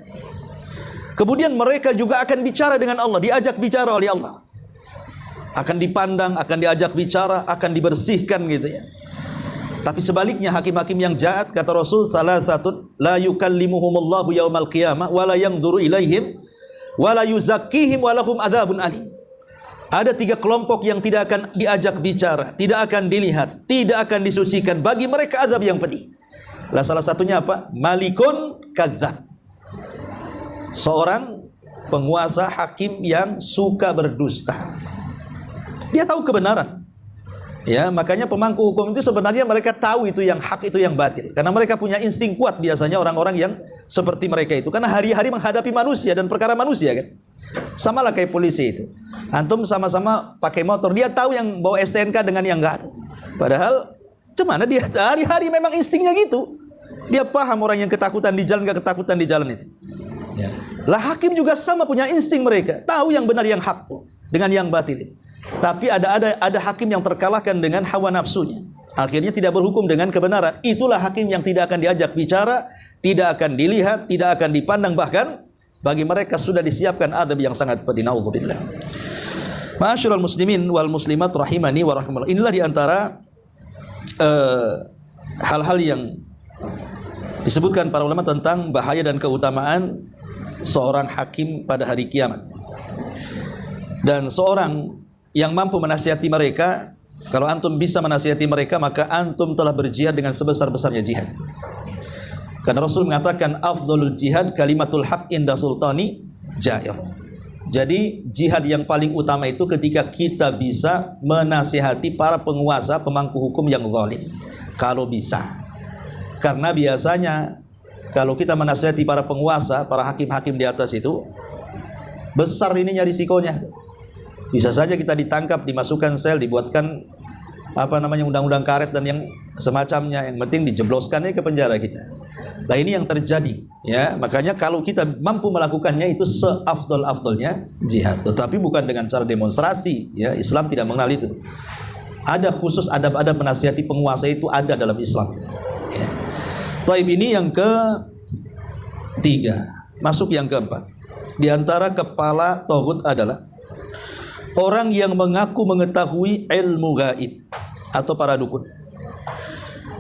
Kemudian mereka juga akan bicara dengan Allah, diajak bicara oleh Allah. Akan dipandang, akan diajak bicara, akan dibersihkan gitu ya. Tapi sebaliknya hakim-hakim yang jahat, kata Rasul, salasatun la yukallimuhumullahu yaumal qiyamah wa la yanzuru ilaihim wa la yuzakkihim wa lahum adzabun alim. Ada 3 kelompok yang tidak akan diajak bicara, tidak akan dilihat, tidak akan disucikan, bagi mereka azab yang pedih. Lah salah satunya apa? Malikun kadzdzab. Seorang penguasa hakim yang suka berdusta. Dia tahu kebenaran. Ya, makanya pemangku hukum itu sebenarnya mereka tahu itu yang hak, itu yang batil. Karena mereka punya insting kuat biasanya orang-orang yang seperti mereka itu. Karena hari-hari menghadapi manusia dan perkara manusia kan. Sama lah kayak polisi itu. Antum sama-sama pakai motor, dia tahu yang bawa STNK dengan yang enggak. Padahal cemana dia hari-hari memang instingnya gitu. Dia paham orang yang ketakutan di jalan, enggak ketakutan di jalan itu. Ya. Lah hakim juga sama punya insting mereka. Tahu yang benar yang hak dengan yang batil itu. Tapi ada hakim yang terkalahkan dengan hawa nafsunya. Akhirnya tidak berhukum dengan kebenaran. Itulah hakim yang tidak akan diajak bicara, tidak akan dilihat, tidak akan dipandang, bahkan bagi mereka sudah disiapkan adab yang sangat pedih. Nauzubillah. Ma'asyiral muslimin wal muslimat rahimani wa rahimakumullah. Inilah di antara hal-hal yang disebutkan para ulama tentang bahaya dan keutamaan seorang hakim pada hari kiamat. Dan seorang yang mampu menasihati mereka, kalau antum bisa menasihati mereka, maka antum telah berjihad dengan sebesar-besarnya jihad. Karena Rasul mengatakan afdhalul jihad kalimatul haq inda sultani jair. Jadi jihad yang paling utama itu ketika kita bisa menasihati para penguasa, pemangku hukum yang zalim. Kalau bisa. Karena biasanya kalau kita menasihati para penguasa, para hakim-hakim di atas itu, besar ininya risikonya. Bisa saja kita ditangkap, dimasukkan sel, dibuatkan undang-undang karet dan yang semacamnya. Yang penting dijebloskannya ke penjara kita. Nah ini yang terjadi ya. Makanya kalau kita mampu melakukannya itu seafdol-afdolnya jihad. Tetapi bukan dengan cara demonstrasi ya. Islam tidak mengenal itu. Ada khusus adab-adab menasihati penguasa, itu ada dalam Islam ya. Taib ini yang ketiga. Masuk yang keempat. Di antara kepala taghut adalah orang yang mengaku mengetahui ilmu gaib atau para dukun.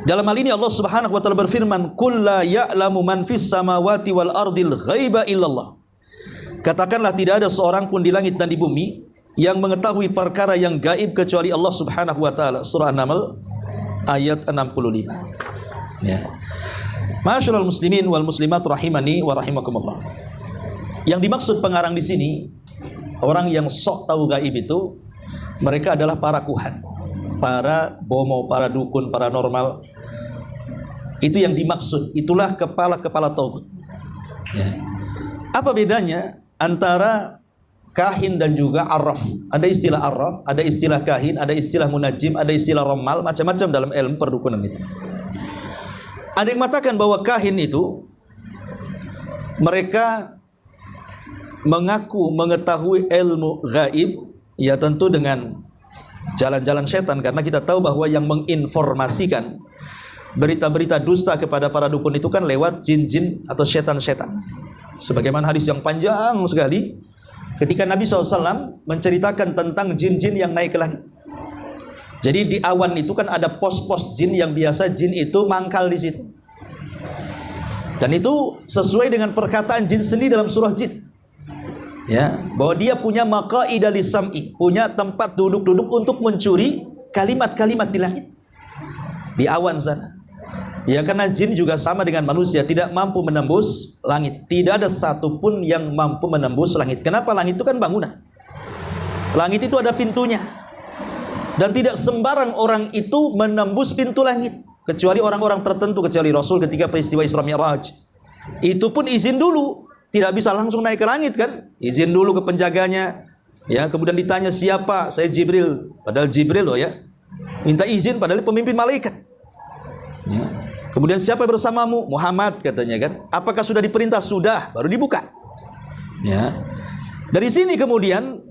Dalam hal ini Allah Subhanahu wa taala berfirman, "Qul la ya'lamu man fis samawati wal ardil ghaiba illallah." Katakanlah tidak ada seorang pun di langit dan di bumi yang mengetahui perkara yang gaib kecuali Allah Subhanahu wa taala. Surah An-Naml ayat 65. Ya. Ma'asyiral muslimin wal muslimat rahimani wa rahimakumullah. Yang dimaksud pengarang di sini, orang yang sok tahu gaib itu, mereka adalah para kuhan, para bomo, para dukun, paranormal. Itu yang dimaksud. Itulah kepala-kepala tauhid. Ya. Apa bedanya antara kahin dan juga arraf? Ada istilah arraf, ada istilah kahin, ada istilah munajim, ada istilah ramal, macam-macam dalam ilmu perdukunan itu. Ada yang mengatakan bahwa kahin itu mereka mengaku mengetahui ilmu gaib, ya tentu dengan jalan-jalan setan, karena kita tahu bahwa yang menginformasikan berita-berita dusta kepada para dukun itu kan lewat jin-jin atau setan-setan. Sebagaimana hadis yang panjang sekali ketika Nabi SAW menceritakan tentang jin-jin yang naik ke langit. Jadi di awan itu kan ada pos-pos jin yang biasa jin itu mangkal di situ. Dan itu sesuai dengan perkataan jin sendiri dalam surah jin. Ya, bahwa dia punya maqaida lisam'i, punya tempat duduk-duduk untuk mencuri kalimat-kalimat di langit. Di awan sana. Ya, karena jin juga sama dengan manusia, tidak mampu menembus langit. Tidak ada satupun yang mampu menembus langit. Kenapa? Langit itu kan bangunan. Langit itu ada pintunya. Dan tidak sembarang orang itu menembus pintu langit, kecuali orang-orang tertentu, kecuali Rasul ketika peristiwa Isra Mi'raj. Itu pun izin dulu, tidak bisa langsung naik ke langit kan? Izin dulu ke penjaganya. Ya, kemudian ditanya siapa? Saya Jibril. Padahal Jibril loh ya. Minta izin padahal pemimpin malaikat. Ya. Kemudian siapa bersamamu? Muhammad katanya kan. Apakah sudah diperintah? Sudah, baru dibuka. Ya. Dari sini kemudian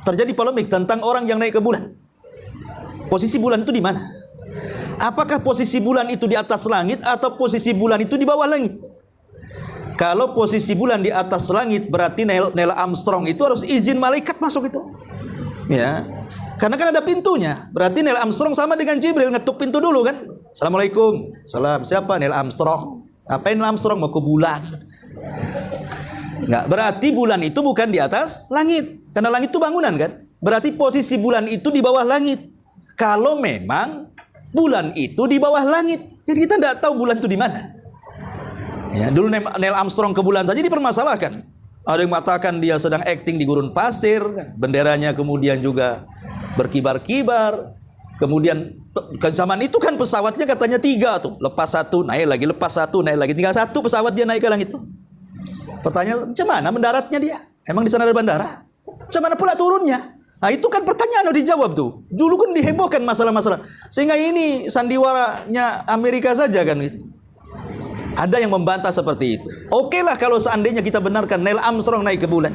terjadi polemik tentang orang yang naik ke bulan. Posisi bulan itu di mana? Apakah posisi bulan itu di atas langit atau posisi bulan itu di bawah langit? Kalau posisi bulan di atas langit berarti Neil Armstrong itu harus izin malaikat masuk itu. Ya. Karena kan ada pintunya. Berarti Neil Armstrong sama dengan Jibril, ngetuk pintu dulu kan? Assalamualaikum. Salam. Siapa? Neil Armstrong. Apain Neil Armstrong mau ke bulan? Enggak, berarti bulan itu bukan di atas langit. Karena langit itu bangunan kan? Berarti posisi bulan itu di bawah langit. Kalau memang bulan itu di bawah langit, jadi kita tidak tahu bulan itu di mana. Ya, dulu Neil Armstrong ke bulan saja dipermasalahkan. Ada yang mengatakan dia sedang akting di gurun pasir, benderanya kemudian juga berkibar-kibar. Kemudian ke zaman itu kan pesawatnya katanya 3 tuh, lepas 1 naik lagi, lepas 1 naik lagi, tinggal 1 pesawat dia naik ke langit itu. Pertanyaan, macam mana mendaratnya dia? Emang di sana ada bandara? Macam mana pula turunnya? Nah itu kan pertanyaan harus dijawab tuh. Dulu kan dihebohkan masalah-masalah. Sehingga ini sandiwaranya Amerika saja kan gitu. Ada yang membantah seperti itu. Oke lah kalau seandainya kita benarkan Neil Armstrong naik ke bulan.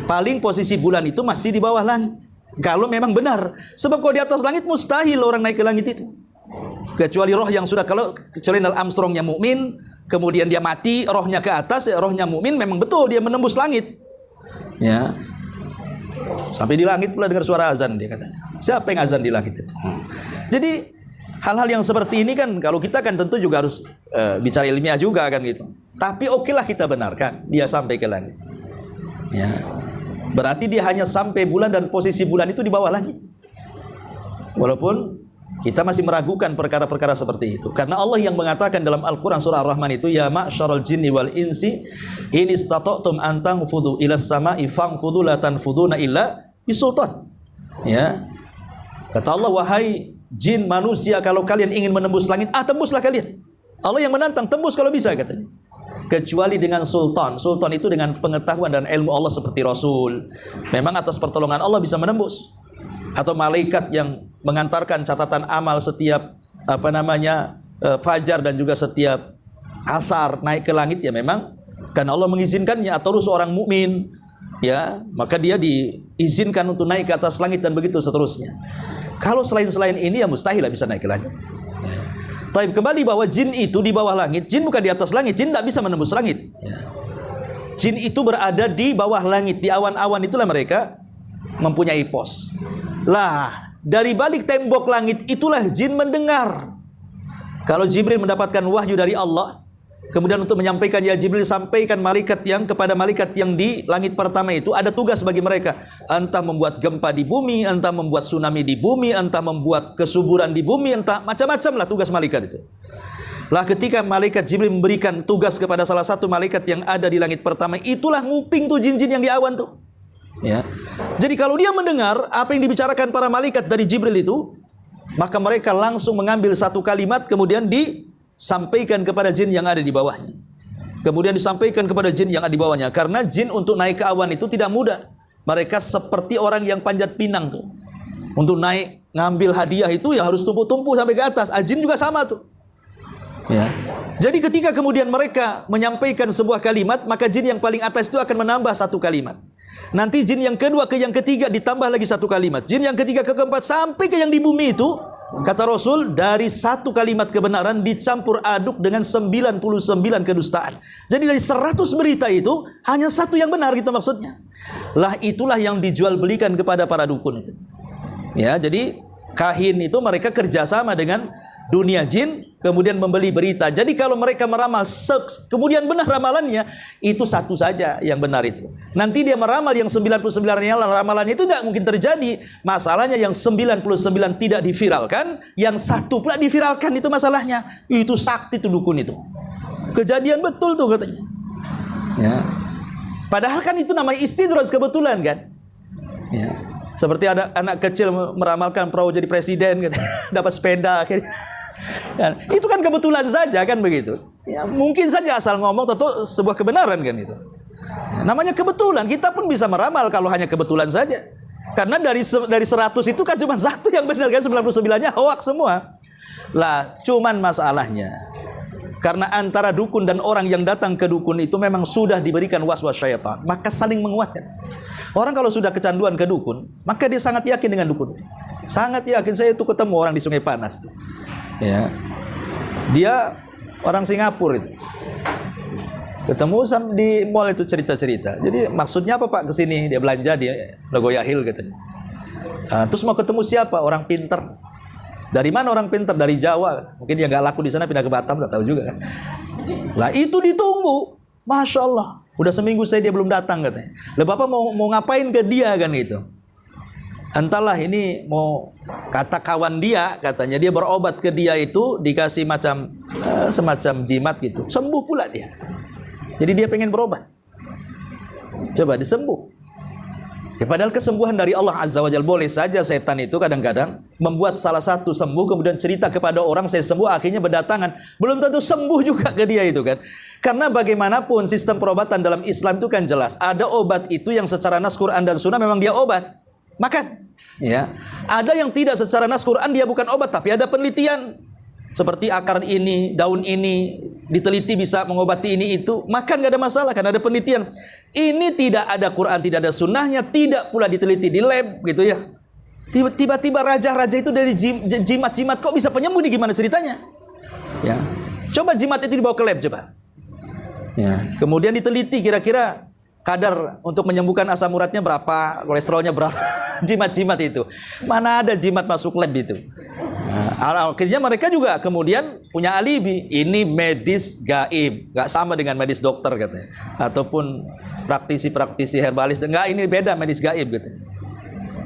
Paling posisi bulan itu masih di bawah langit. Kalau memang benar. Sebab kalau di atas langit mustahil orang naik ke langit itu. Kecuali roh yang sudah, kalau kecuali Neil Armstrongnya mukmin, kemudian dia mati, rohnya ke atas, rohnya mukmin, memang betul dia menembus langit. Ya. Sampai di langit pula dengar suara azan dia katanya. Siapa yang azan di langit itu? Jadi hal-hal yang seperti ini kan kalau kita kan tentu juga harus bicara ilmiah juga kan gitu. Tapi okelah kita benarkan dia sampai ke langit. Ya. Berarti dia hanya sampai bulan dan posisi bulan itu di bawah langit. Walaupun kita masih meragukan perkara-perkara seperti itu. Karena Allah yang mengatakan dalam Al-Quran surah Ar-Rahman itu, ya ma'syaral jinni wal insi in istata'tum an tanfudu ilas sama'i fanfudu la tanfuduna illa bisultan. Ya. Kata Allah, wahai jin manusia, kalau kalian ingin menembus langit, tembuslah kalian. Allah yang menantang, tembus kalau bisa katanya. Kecuali dengan sultan. Sultan itu dengan pengetahuan dan ilmu Allah seperti Rasul. Memang atas pertolongan Allah bisa menembus. Atau malaikat yang mengantarkan catatan amal setiap fajar dan juga setiap asar naik ke langit, ya memang karena Allah mengizinkannya. Atau seorang mukmin, ya maka dia diizinkan untuk naik ke atas langit dan begitu seterusnya. Kalau selain ini ya mustahil bisa naik ke langit. Tapi kembali bahwa jin itu di bawah langit, jin bukan di atas langit, jin tidak bisa menembus langit. Ya. Jin itu berada di bawah langit, di awan-awan itulah mereka mempunyai pos. Lah, dari balik tembok langit itulah jin mendengar. Kalau Jibril mendapatkan wahyu dari Allah, kemudian untuk menyampaikan, ya Jibril sampaikan kepada malaikat yang di langit pertama itu ada tugas bagi mereka, entah membuat gempa di bumi, entah membuat tsunami di bumi, entah membuat kesuburan di bumi, entah macam-macam lah tugas malaikat itu. Lah ketika malaikat Jibril memberikan tugas kepada salah satu malaikat yang ada di langit pertama, itulah nguping tuh jin-jin yang di awan tuh. Ya. Jadi kalau dia mendengar apa yang dibicarakan para malaikat dari Jibril itu, maka mereka langsung mengambil satu kalimat kemudian disampaikan kepada jin yang ada di bawahnya. Kemudian disampaikan kepada jin yang ada di bawahnya. Karena jin untuk naik ke awan itu tidak mudah. Mereka seperti orang yang panjat pinang tuh. Untuk naik ngambil hadiah itu ya harus tumpu-tumpu sampai ke atas. Jin juga sama tuh. Ya. Jadi ketika kemudian mereka menyampaikan sebuah kalimat, maka jin yang paling atas itu akan menambah satu kalimat. Nanti jin yang kedua ke yang ketiga ditambah lagi satu kalimat. Jin yang ketiga ke keempat sampai ke yang di bumi itu, kata Rasul, dari satu kalimat kebenaran dicampur aduk dengan 99 kedustaan. Jadi dari 100 berita itu hanya satu yang benar, gitu maksudnya. Lah itulah yang dijual belikan kepada para dukun itu. Ya, jadi kahin itu mereka kerjasama dengan dunia jin, kemudian membeli berita. Jadi kalau mereka meramal, kemudian benar ramalannya, itu satu saja yang benar itu. Nanti dia meramal yang 99-nya, ramalannya itu tidak mungkin terjadi. Masalahnya yang 99 tidak diviralkan, yang satu pula diviralkan, itu masalahnya. Itu sakti itu dukun itu. Kejadian betul tuh katanya. Ya. Padahal kan itu namanya istidraj, kebetulan kan. Ya. Seperti ada anak kecil meramalkan Prabowo jadi presiden gitu. Dapat sepeda akhirnya. Kan, itu kan kebetulan saja kan begitu. Ya, mungkin saja asal ngomong tentu sebuah kebenaran kan itu. Ya, namanya kebetulan. Kita pun bisa meramal kalau hanya kebetulan saja. Karena dari 100 itu kan cuma satu yang benar kan, 99-nya hoax semua. Lah, cuman masalahnya karena antara dukun dan orang yang datang ke dukun itu memang sudah diberikan waswas syaitan, maka saling menguatkan. Orang kalau sudah kecanduan ke dukun, maka dia sangat yakin dengan dukun itu. Sangat yakin. Saya itu ketemu orang di Sungai Panas tuh. Ya, dia orang Singapura itu. Ketemu di mall itu cerita-cerita. Jadi maksudnya apa Pak kesini? Dia belanja, dia Nagoya Hill katanya. Terus mau ketemu siapa? Orang pinter. Dari mana orang pinter? Dari Jawa. Mungkin dia nggak laku di sana, pindah ke Batam, nggak tahu juga kan. Lah itu ditunggu. Masya Allah. Udah seminggu dia belum datang katanya. Lah Bapak mau ngapain ke dia kan gitu? Entahlah ini mau kata kawan dia, katanya dia berobat ke dia itu dikasih macam semacam jimat gitu, sembuh pula dia katanya. Jadi dia pengen berobat, coba disembuh ya, padahal kesembuhan dari Allah Azza wa Jalla. Boleh saja setan itu kadang-kadang membuat salah satu sembuh, kemudian cerita kepada orang saya sembuh, akhirnya berdatangan, belum tentu sembuh juga ke dia itu kan. Karena bagaimanapun sistem perobatan dalam Islam itu kan jelas, ada obat itu yang secara nas Quran dan Sunnah memang dia obat, makan. Ya, ada yang tidak secara nas Quran dia bukan obat, tapi ada penelitian. Seperti akar ini, daun ini diteliti bisa mengobati ini itu, makan nggak ada masalah karena ada penelitian. Ini tidak ada Quran, tidak ada sunnahnya, tidak pula diteliti di lab gitu ya. Tiba-tiba raja-raja itu dari jimat-jimat kok bisa penyembuh nih, gimana ceritanya? Ya, coba jimat itu dibawa ke lab coba. Ya, kemudian diteliti kira-kira kadar untuk menyembuhkan asam uratnya berapa, kolesterolnya berapa, jimat-jimat itu. Mana ada jimat masuk lab itu. Nah, akhirnya mereka juga kemudian punya alibi. Ini medis gaib, gak sama dengan medis dokter katanya. Ataupun praktisi-praktisi herbalis, enggak, ini beda medis gaib katanya.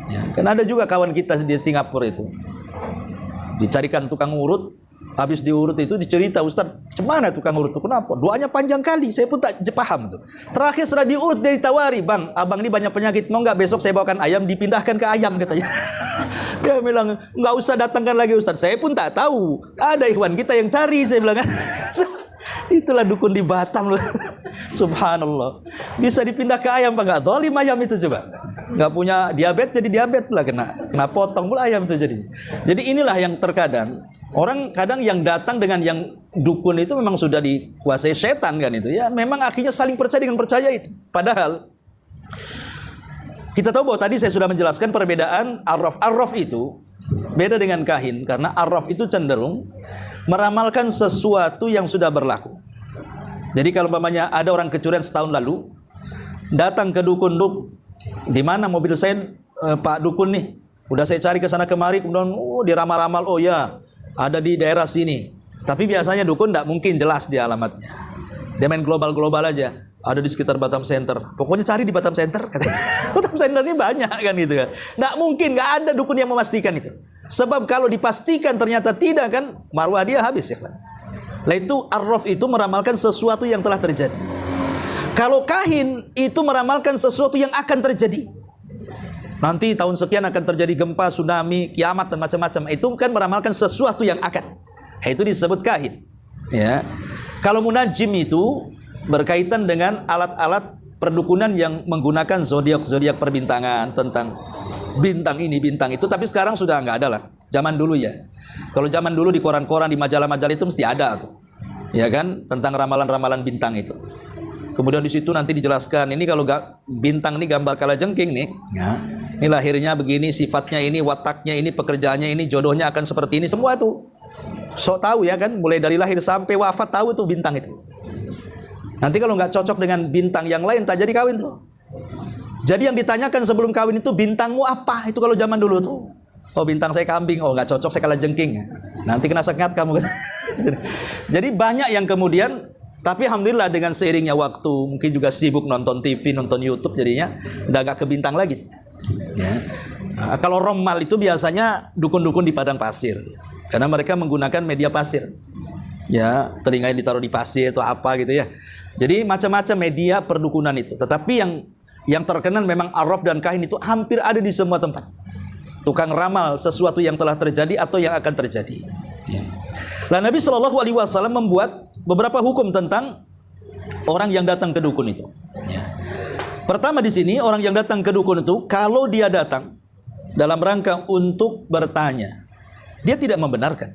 Ya, kan ada juga kawan kita di Singapura itu. Dicarikan tukang urut. Habis diurut itu dicerita, Ustaz, cemana tukang urut itu? Kenapa? Doanya panjang kali, saya pun tak paham tuh. Terakhir setelah diurut dia ditawari, Bang, abang ini banyak penyakit, mau nggak besok saya bawakan ayam, dipindahkan ke ayam katanya. Dia bilang, nggak usah datangkan lagi Ustaz, saya pun tak tahu. Ada ikhwan kita yang cari, saya bilang. Itulah dukun di Batam loh. Subhanallah. Bisa dipindah ke ayam, Pak, nggak zalim ayam itu coba. Nggak punya diabetes jadi diabetes pula, kena potong pula ayam itu jadi. Jadi inilah yang terkadang orang kadang yang datang dengan yang dukun itu memang sudah dikuasai setan kan itu ya, memang akhirnya saling percaya dengan percaya itu. Padahal kita tahu bahwa tadi saya sudah menjelaskan perbedaan arraf. Arraf itu beda dengan kahin karena arraf itu cenderung meramalkan sesuatu yang sudah berlaku. Jadi kalau umpamanya ada orang kecurian setahun lalu datang ke dukun, di mana mobil saya Pak dukun nih, udah saya cari ke sana kemari, kemudian diramal-ramal, oh ya ada di daerah sini. Tapi biasanya dukun tidak mungkin jelas di alamatnya. Dia main global-global aja. Ada di sekitar Batam Center. Pokoknya cari di Batam Center. Batam Center ini banyak kan gitu kan. Nggak mungkin, nggak ada dukun yang memastikan itu. Sebab kalau dipastikan ternyata tidak kan, marwah dia habis ya kan. Lah itu arraf itu meramalkan sesuatu yang telah terjadi. Kalau kahin itu meramalkan sesuatu yang akan terjadi. Nanti tahun sekian akan terjadi gempa, tsunami, kiamat dan macam-macam. Itu kan meramalkan sesuatu yang akan. Itu disebut kahin. Ya. Kalau munajim itu berkaitan dengan alat-alat perdukunan yang menggunakan zodiak perbintangan, tentang bintang ini, bintang itu. Tapi sekarang sudah nggak ada lah. Zaman dulu ya. Kalau zaman dulu di koran-koran, di majalah-majalah itu mesti ada tuh. Ya kan, tentang ramalan-ramalan bintang itu. Kemudian di situ nanti dijelaskan, ini kalau bintang ini gambar kalajengking nih, ya. Ini lahirnya begini, sifatnya ini, wataknya ini, pekerjaannya ini, jodohnya akan seperti ini, semua tuh. Sok tahu ya kan, mulai dari lahir sampai wafat tahu tuh bintang itu. Nanti kalau nggak cocok dengan bintang yang lain, tak jadi kawin tuh. Jadi yang ditanyakan sebelum kawin itu, bintangmu apa? Itu kalau zaman dulu tuh. Oh, bintang saya kambing. Oh, nggak cocok, saya kalajengking. Nanti kena sengat kamu. Jadi banyak yang kemudian, tapi alhamdulillah dengan seiringnya waktu, mungkin juga sibuk nonton TV, nonton YouTube, jadinya udah nggak ke bintang lagi. Ya. Nah, kalau romal itu biasanya dukun-dukun di padang pasir, karena mereka menggunakan media pasir. Ya, telinganya ditaruh di pasir atau apa gitu ya. Jadi macam-macam media perdukunan itu. Tetapi yang terkenal memang arraf dan kahin itu hampir ada di semua tempat. Tukang ramal sesuatu yang telah terjadi atau yang akan terjadi. Ya. Nah, Nabi Shallallahu Alaihi Wasallam membuat beberapa hukum tentang orang yang datang ke dukun itu. Ya. Pertama di sini, orang yang datang ke dukun itu, kalau dia datang dalam rangka untuk bertanya, dia tidak membenarkan.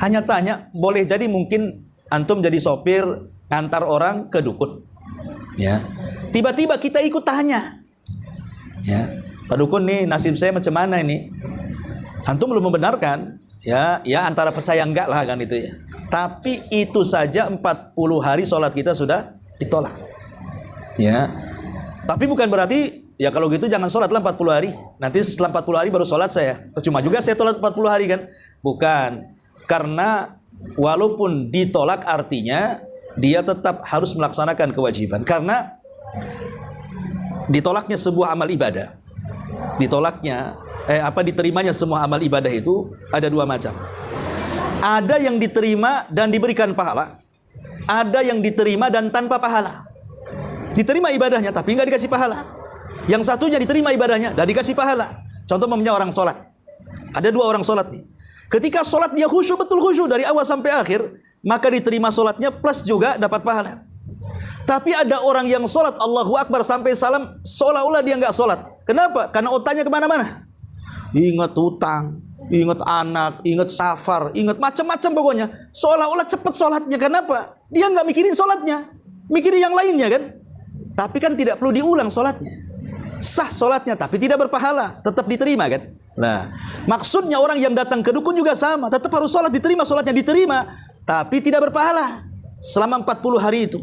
Hanya tanya, boleh jadi mungkin antum jadi sopir ngantar orang ke dukun. Ya. Tiba-tiba kita ikut tanya. Ya. Pak dukun nih, nasib saya macam mana ini? Antum belum membenarkan. Ya antara percaya enggak lah kan itu ya. Tapi itu saja 40 hari sholat kita sudah ditolak. Ya. Tapi bukan berarti ya kalau gitu jangan sholat lah 40 hari. Nanti setelah 40 hari baru sholat saya. Percuma juga saya sholat 40 hari kan? Bukan. Karena walaupun ditolak artinya dia tetap harus melaksanakan kewajiban. Karena ditolaknya sebuah amal ibadah. Diterimanya semua amal ibadah itu ada dua macam. Ada yang diterima dan diberikan pahala. Ada yang diterima dan tanpa pahala. Diterima ibadahnya tapi nggak dikasih pahala. Yang satunya diterima ibadahnya dan dikasih pahala. Contoh memangnya orang sholat. Ada dua orang sholat nih. Ketika sholat dia khusyuk, betul khusyuk dari awal sampai akhir, maka diterima sholatnya plus juga dapat pahala. Tapi ada orang yang sholat Allahu Akbar sampai salam, seolah-olah dia nggak sholat. Kenapa? Karena otaknya kemana-mana. Ingat utang, ingat anak, ingat safar, ingat macam-macam pokoknya. Seolah-olah cepat sholatnya. Kenapa? Dia nggak mikirin sholatnya, mikirin yang lainnya kan. Tapi kan tidak perlu diulang sholatnya. Sah sholatnya, tapi tidak berpahala, tetap diterima kan. Nah, maksudnya orang yang datang ke dukun juga sama, tetap harus sholat, diterima sholatnya, diterima, tapi tidak berpahala selama 40 hari itu.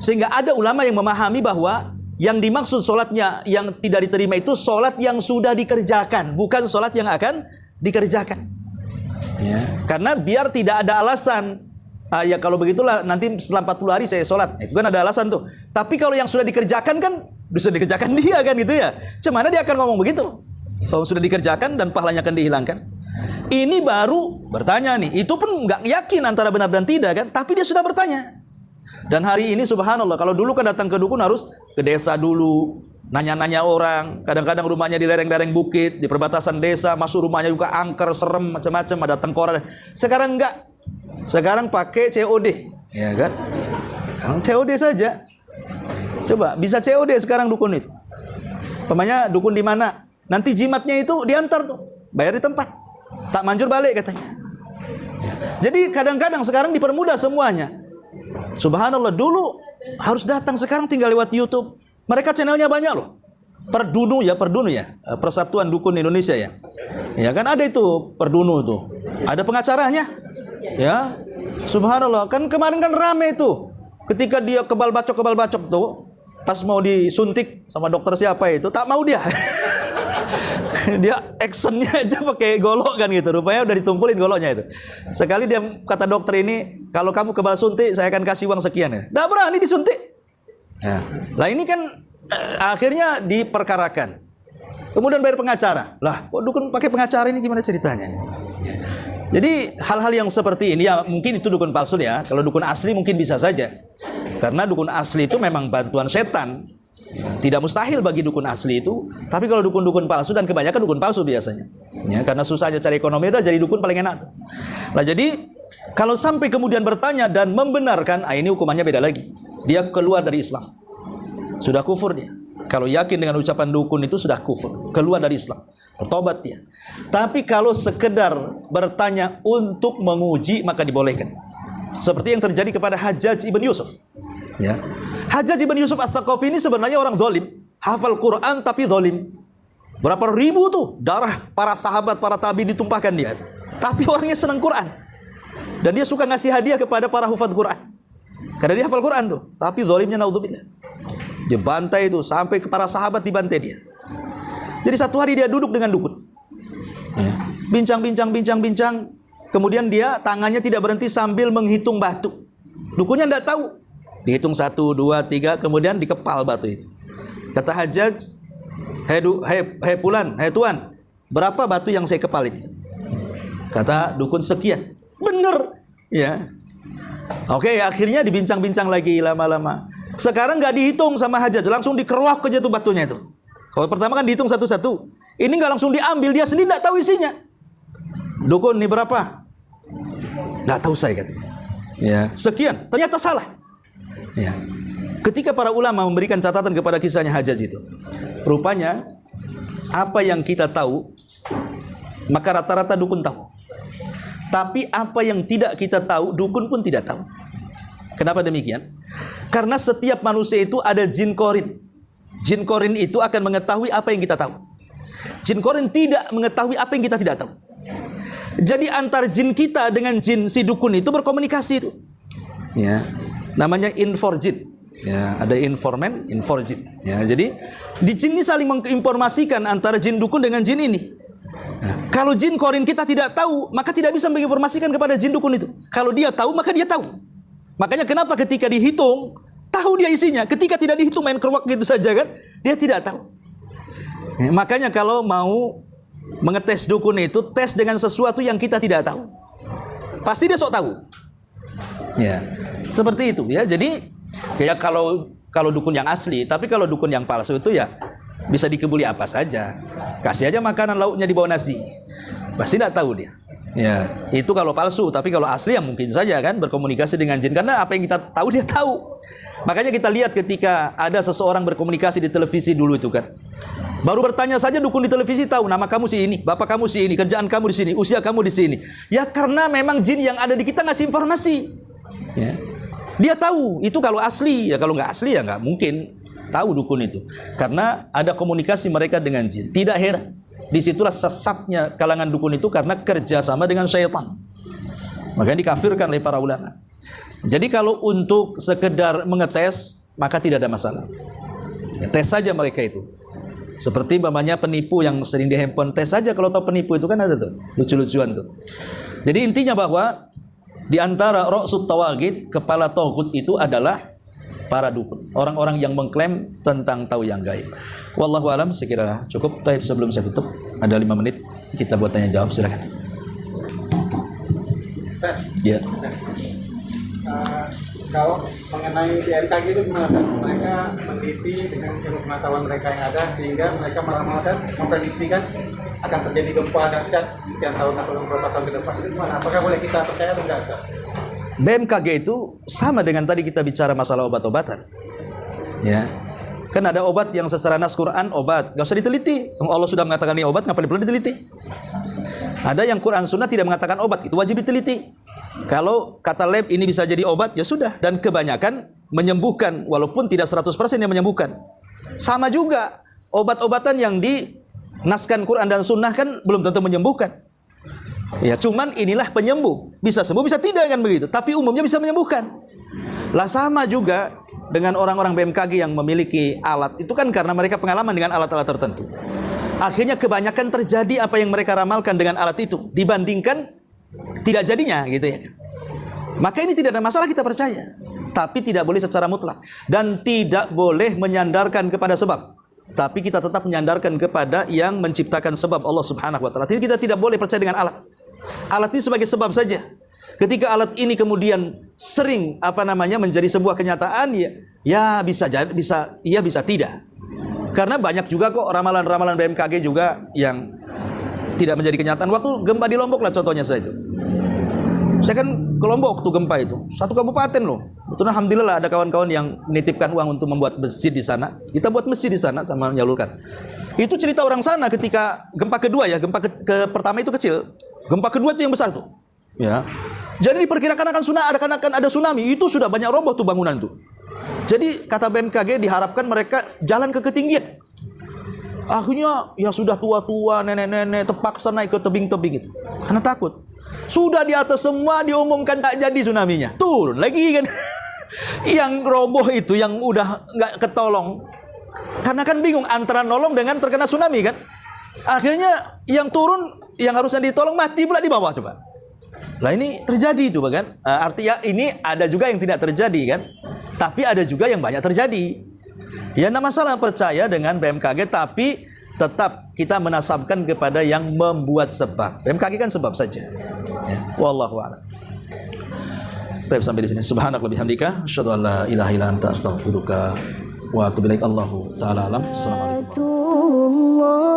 Sehingga ada ulama yang memahami bahwa yang dimaksud sholatnya yang tidak diterima itu sholat yang sudah dikerjakan, bukan sholat yang akan dikerjakan. Ya. Karena biar tidak ada alasan, ya kalau begitulah nanti setelah 40 hari saya sholat, itu kan ada alasan tuh. Tapi kalau yang sudah dikerjakan kan bisa dikerjakan dia kan gitu ya. Cemana dia akan ngomong begitu? Kalau sudah dikerjakan dan pahalanya akan dihilangkan. Ini baru bertanya nih. Itu pun nggak yakin antara benar dan tidak kan. Tapi dia sudah bertanya. Dan hari ini subhanallah, kalau dulu kan datang ke dukun harus ke desa dulu, nanya-nanya orang. Kadang-kadang rumahnya di lereng-lereng bukit, di perbatasan desa, masuk rumahnya juga angker, serem, macam-macam, ada tengkorak. Sekarang enggak. Sekarang pakai COD, ya kan? COD saja. Coba bisa COD sekarang dukun itu. Pemanya dukun di mana? Nanti jimatnya itu diantar tuh, bayar di tempat. Tak manjur balik katanya. Jadi kadang-kadang sekarang dipermudah semuanya. Subhanallah, dulu harus datang, sekarang tinggal lewat YouTube. Mereka channelnya banyak loh. Perdunu ya, Persatuan Dukun Indonesia ya. Ya kan ada itu Perdunu tuh. Ada pengacaranya. Ya. Subhanallah, kan kemarin kan rame itu. Ketika dia kebal bacok tuh, pas mau disuntik sama dokter siapa itu, tak mau dia. Dia actionnya aja pakai golok kan gitu. Rupanya udah ditumpulin goloknya itu. Sekali dia kata dokter ini, kalau kamu kebal suntik, saya akan kasih uang sekian ya. Nggak berani disuntik. Ya. Lah ini kan akhirnya diperkarakan. Kemudian bayar pengacara. Lah, kok dukun pakai pengacara ini gimana ceritanya? Ya. Jadi hal-hal yang seperti ini ya mungkin itu dukun palsu ya. Kalau dukun asli mungkin bisa saja. Karena dukun asli itu memang bantuan setan. Ya, tidak mustahil bagi dukun asli itu. Tapi kalau dukun-dukun palsu, dan kebanyakan dukun palsu biasanya. Ya, karena susah aja cari ekonomi, udah jadi dukun paling enak tuh. Nah jadi kalau sampai kemudian bertanya dan membenarkan, ini hukumannya beda lagi. Dia keluar dari Islam. Sudah kufur dia. Kalau yakin dengan ucapan dukun itu sudah kufur, keluar dari Islam, bertobat dia. Tapi kalau sekedar bertanya untuk menguji, maka dibolehkan. Seperti yang terjadi kepada Hajjaj ibn Yusuf. Ya. Hajjaj ibn Yusuf Ats-Tsaqafi ini sebenarnya orang zalim, hafal Quran tapi zalim. Berapa ribu tuh darah para sahabat, para tabi ditumpahkan dia. Tapi orangnya senang Quran. Dan dia suka ngasih hadiah kepada para hufaz Quran. Karena dia hafal Quran tuh, tapi zalimnya naudzubillah. Dia bantai itu sampai ke para sahabat, dibantai dia. Jadi satu hari dia duduk dengan dukun. Bincang. Kemudian dia tangannya tidak berhenti sambil menghitung batu. Dukunnya tidak tahu. Dihitung 1, 2, 3, kemudian dikepal batu itu. Kata Hajjaj, hei Fulan, hei Tuan, berapa batu yang saya kepal ini? Kata dukun sekian. Bener. Ya. Oke, akhirnya dibincang-bincang lagi lama-lama. Sekarang nggak dihitung sama Hajjaj, langsung dikeruak aja tuh batunya itu. Kalau pertama kan dihitung satu-satu, ini nggak langsung diambil, dia sendiri nggak tahu isinya. Dukun, ini berapa? Nggak tahu saya katanya. Ya, sekian, ternyata salah. Ya. Ketika para ulama memberikan catatan kepada kisahnya Hajjaj itu, rupanya apa yang kita tahu, maka rata-rata dukun tahu. Tapi apa yang tidak kita tahu, dukun pun tidak tahu. Kenapa demikian? Karena setiap manusia itu ada jin korin. Jin korin itu akan mengetahui apa yang kita tahu. Jin korin tidak mengetahui apa yang kita tidak tahu. Jadi antar jin kita dengan jin si dukun itu berkomunikasi itu. Ya, namanya inforjin. Ya, ada informan, inforjin. Ya, jadi di jin ini saling menginformasikan antara jin dukun dengan jin ini. Nah, kalau jin korin kita tidak tahu, maka tidak bisa menginformasikan kepada jin dukun itu. Kalau dia tahu, maka dia tahu. Makanya kenapa ketika dihitung, tahu dia isinya. Ketika tidak dihitung, main keruak gitu saja kan, dia tidak tahu. Makanya kalau mau mengetes dukun itu, tes dengan sesuatu yang kita tidak tahu. Pasti dia sok tahu. Ya, seperti itu ya. Jadi ya kalau dukun yang asli, tapi kalau dukun yang palsu itu ya bisa dikebuli apa saja. Kasih aja makanan lauknya di bawah nasi. Pasti tidak tahu dia. Ya, itu kalau palsu, tapi kalau asli ya mungkin saja kan berkomunikasi dengan jin, karena apa yang kita tahu dia tahu. Makanya kita lihat ketika ada seseorang berkomunikasi di televisi dulu itu kan. Baru bertanya saja dukun di televisi tahu nama kamu si ini, bapak kamu si ini, kerjaan kamu di sini, usia kamu di sini. Ya karena memang jin yang ada di kita ngasih informasi. Ya. Dia tahu, itu kalau asli, ya kalau nggak asli ya nggak mungkin tahu dukun itu. Karena ada komunikasi mereka dengan jin. Tidak heran. Disitulah sesatnya kalangan dukun itu karena kerjasama dengan syaitan. Makanya dikafirkan oleh para ulama. Jadi kalau untuk sekedar mengetes, maka tidak ada masalah. Ya, tes saja mereka itu. Seperti mamanya penipu yang sering di handphone, tes saja kalau tahu penipu itu kan ada tuh, lucu-lucuan tuh. Jadi intinya bahwa di antara Ra'sut Tawagid, kepala Tauhid itu adalah para dukun, orang-orang yang mengklaim tentang tahu yang gaib. Wallahu alam, sekira cukup. Tapi sebelum saya tutup, ada 5 menit kita buat tanya jawab, silakan. Ya. Kalau mengenai BMKG itu gimana? Mereka meneliti dengan ilmu pengetahuan mereka yang ada sehingga mereka meramalkan, memprediksikan akan terjadi gempa dahsyat sekian tahun atau beberapa tahun ke depan. Itu gimana? Apakah boleh kita percaya atau enggak? BMKG itu sama dengan tadi kita bicara masalah obat-obatan. Ya. Kan ada obat yang secara nas Quran obat, nggak usah diteliti. Allah sudah mengatakan ini obat, ngapain perlu diteliti? Ada yang Quran Sunnah tidak mengatakan obat, itu wajib diteliti. Kalau kata lab ini bisa jadi obat, ya sudah. Dan kebanyakan menyembuhkan, walaupun tidak 100% yang menyembuhkan. Sama juga obat-obatan yang dinaskan Quran dan Sunnah kan belum tentu menyembuhkan. Ya, cuman inilah penyembuh. Bisa sembuh, bisa tidak kan begitu. Tapi umumnya bisa menyembuhkan. Lah sama juga dengan orang-orang BMKG yang memiliki alat. Itu kan karena mereka pengalaman dengan alat-alat tertentu. Akhirnya kebanyakan terjadi apa yang mereka ramalkan dengan alat itu dibandingkan tidak jadinya gitu ya. Maka ini tidak ada masalah kita percaya, tapi tidak boleh secara mutlak dan tidak boleh menyandarkan kepada sebab. Tapi kita tetap menyandarkan kepada yang menciptakan sebab, Allah Subhanahu wa taala. Jadi kita tidak boleh percaya dengan alat. Alat ini sebagai sebab saja. Ketika alat ini kemudian sering menjadi sebuah kenyataan, ya bisa jadi, bisa tidak. Karena banyak juga kok ramalan-ramalan BMKG juga yang tidak menjadi kenyataan. Waktu gempa di Lombok lah contohnya saya itu. Saya kan ke Lombok waktu gempa itu, satu kabupaten loh. Betul, alhamdulillah ada kawan-kawan yang menitipkan uang untuk membuat masjid di sana. Kita buat masjid di sana sama menyalurkan. Itu cerita orang sana ketika gempa kedua ya, gempa pertama itu kecil, gempa kedua itu yang besar tuh. Ya. Jadi diperkirakan akan ada tsunami, itu sudah banyak roboh tuh bangunan itu. Jadi kata BMKG diharapkan mereka jalan ke ketinggian. Akhirnya ya sudah tua-tua, nenek-nenek terpaksa naik ke tebing-tebing itu karena takut. Sudah di atas semua diumumkan tak jadi tsunami-nya, turun lagi kan. Yang roboh itu yang udah nggak ketolong, karena kan bingung antara nolong dengan terkena tsunami kan. Akhirnya yang turun, yang harusnya ditolong mati pula di bawah coba. Lah ini terjadi itu kan. Artinya ini ada juga yang tidak terjadi kan, tapi ada juga yang banyak terjadi. Ya enggak masalah percaya dengan BMKG, tapi tetap kita menasabkan kepada yang membuat sebab. BMKG kan sebab saja. Ya, wallahu a'lam. Baik, sampai di sini. Subhanaka wa bihamdika, asyhadu an la ilaha illa anta, astaghfiruka wa atubu ilaik. Allahu ta'ala alam. Assalamualaikum.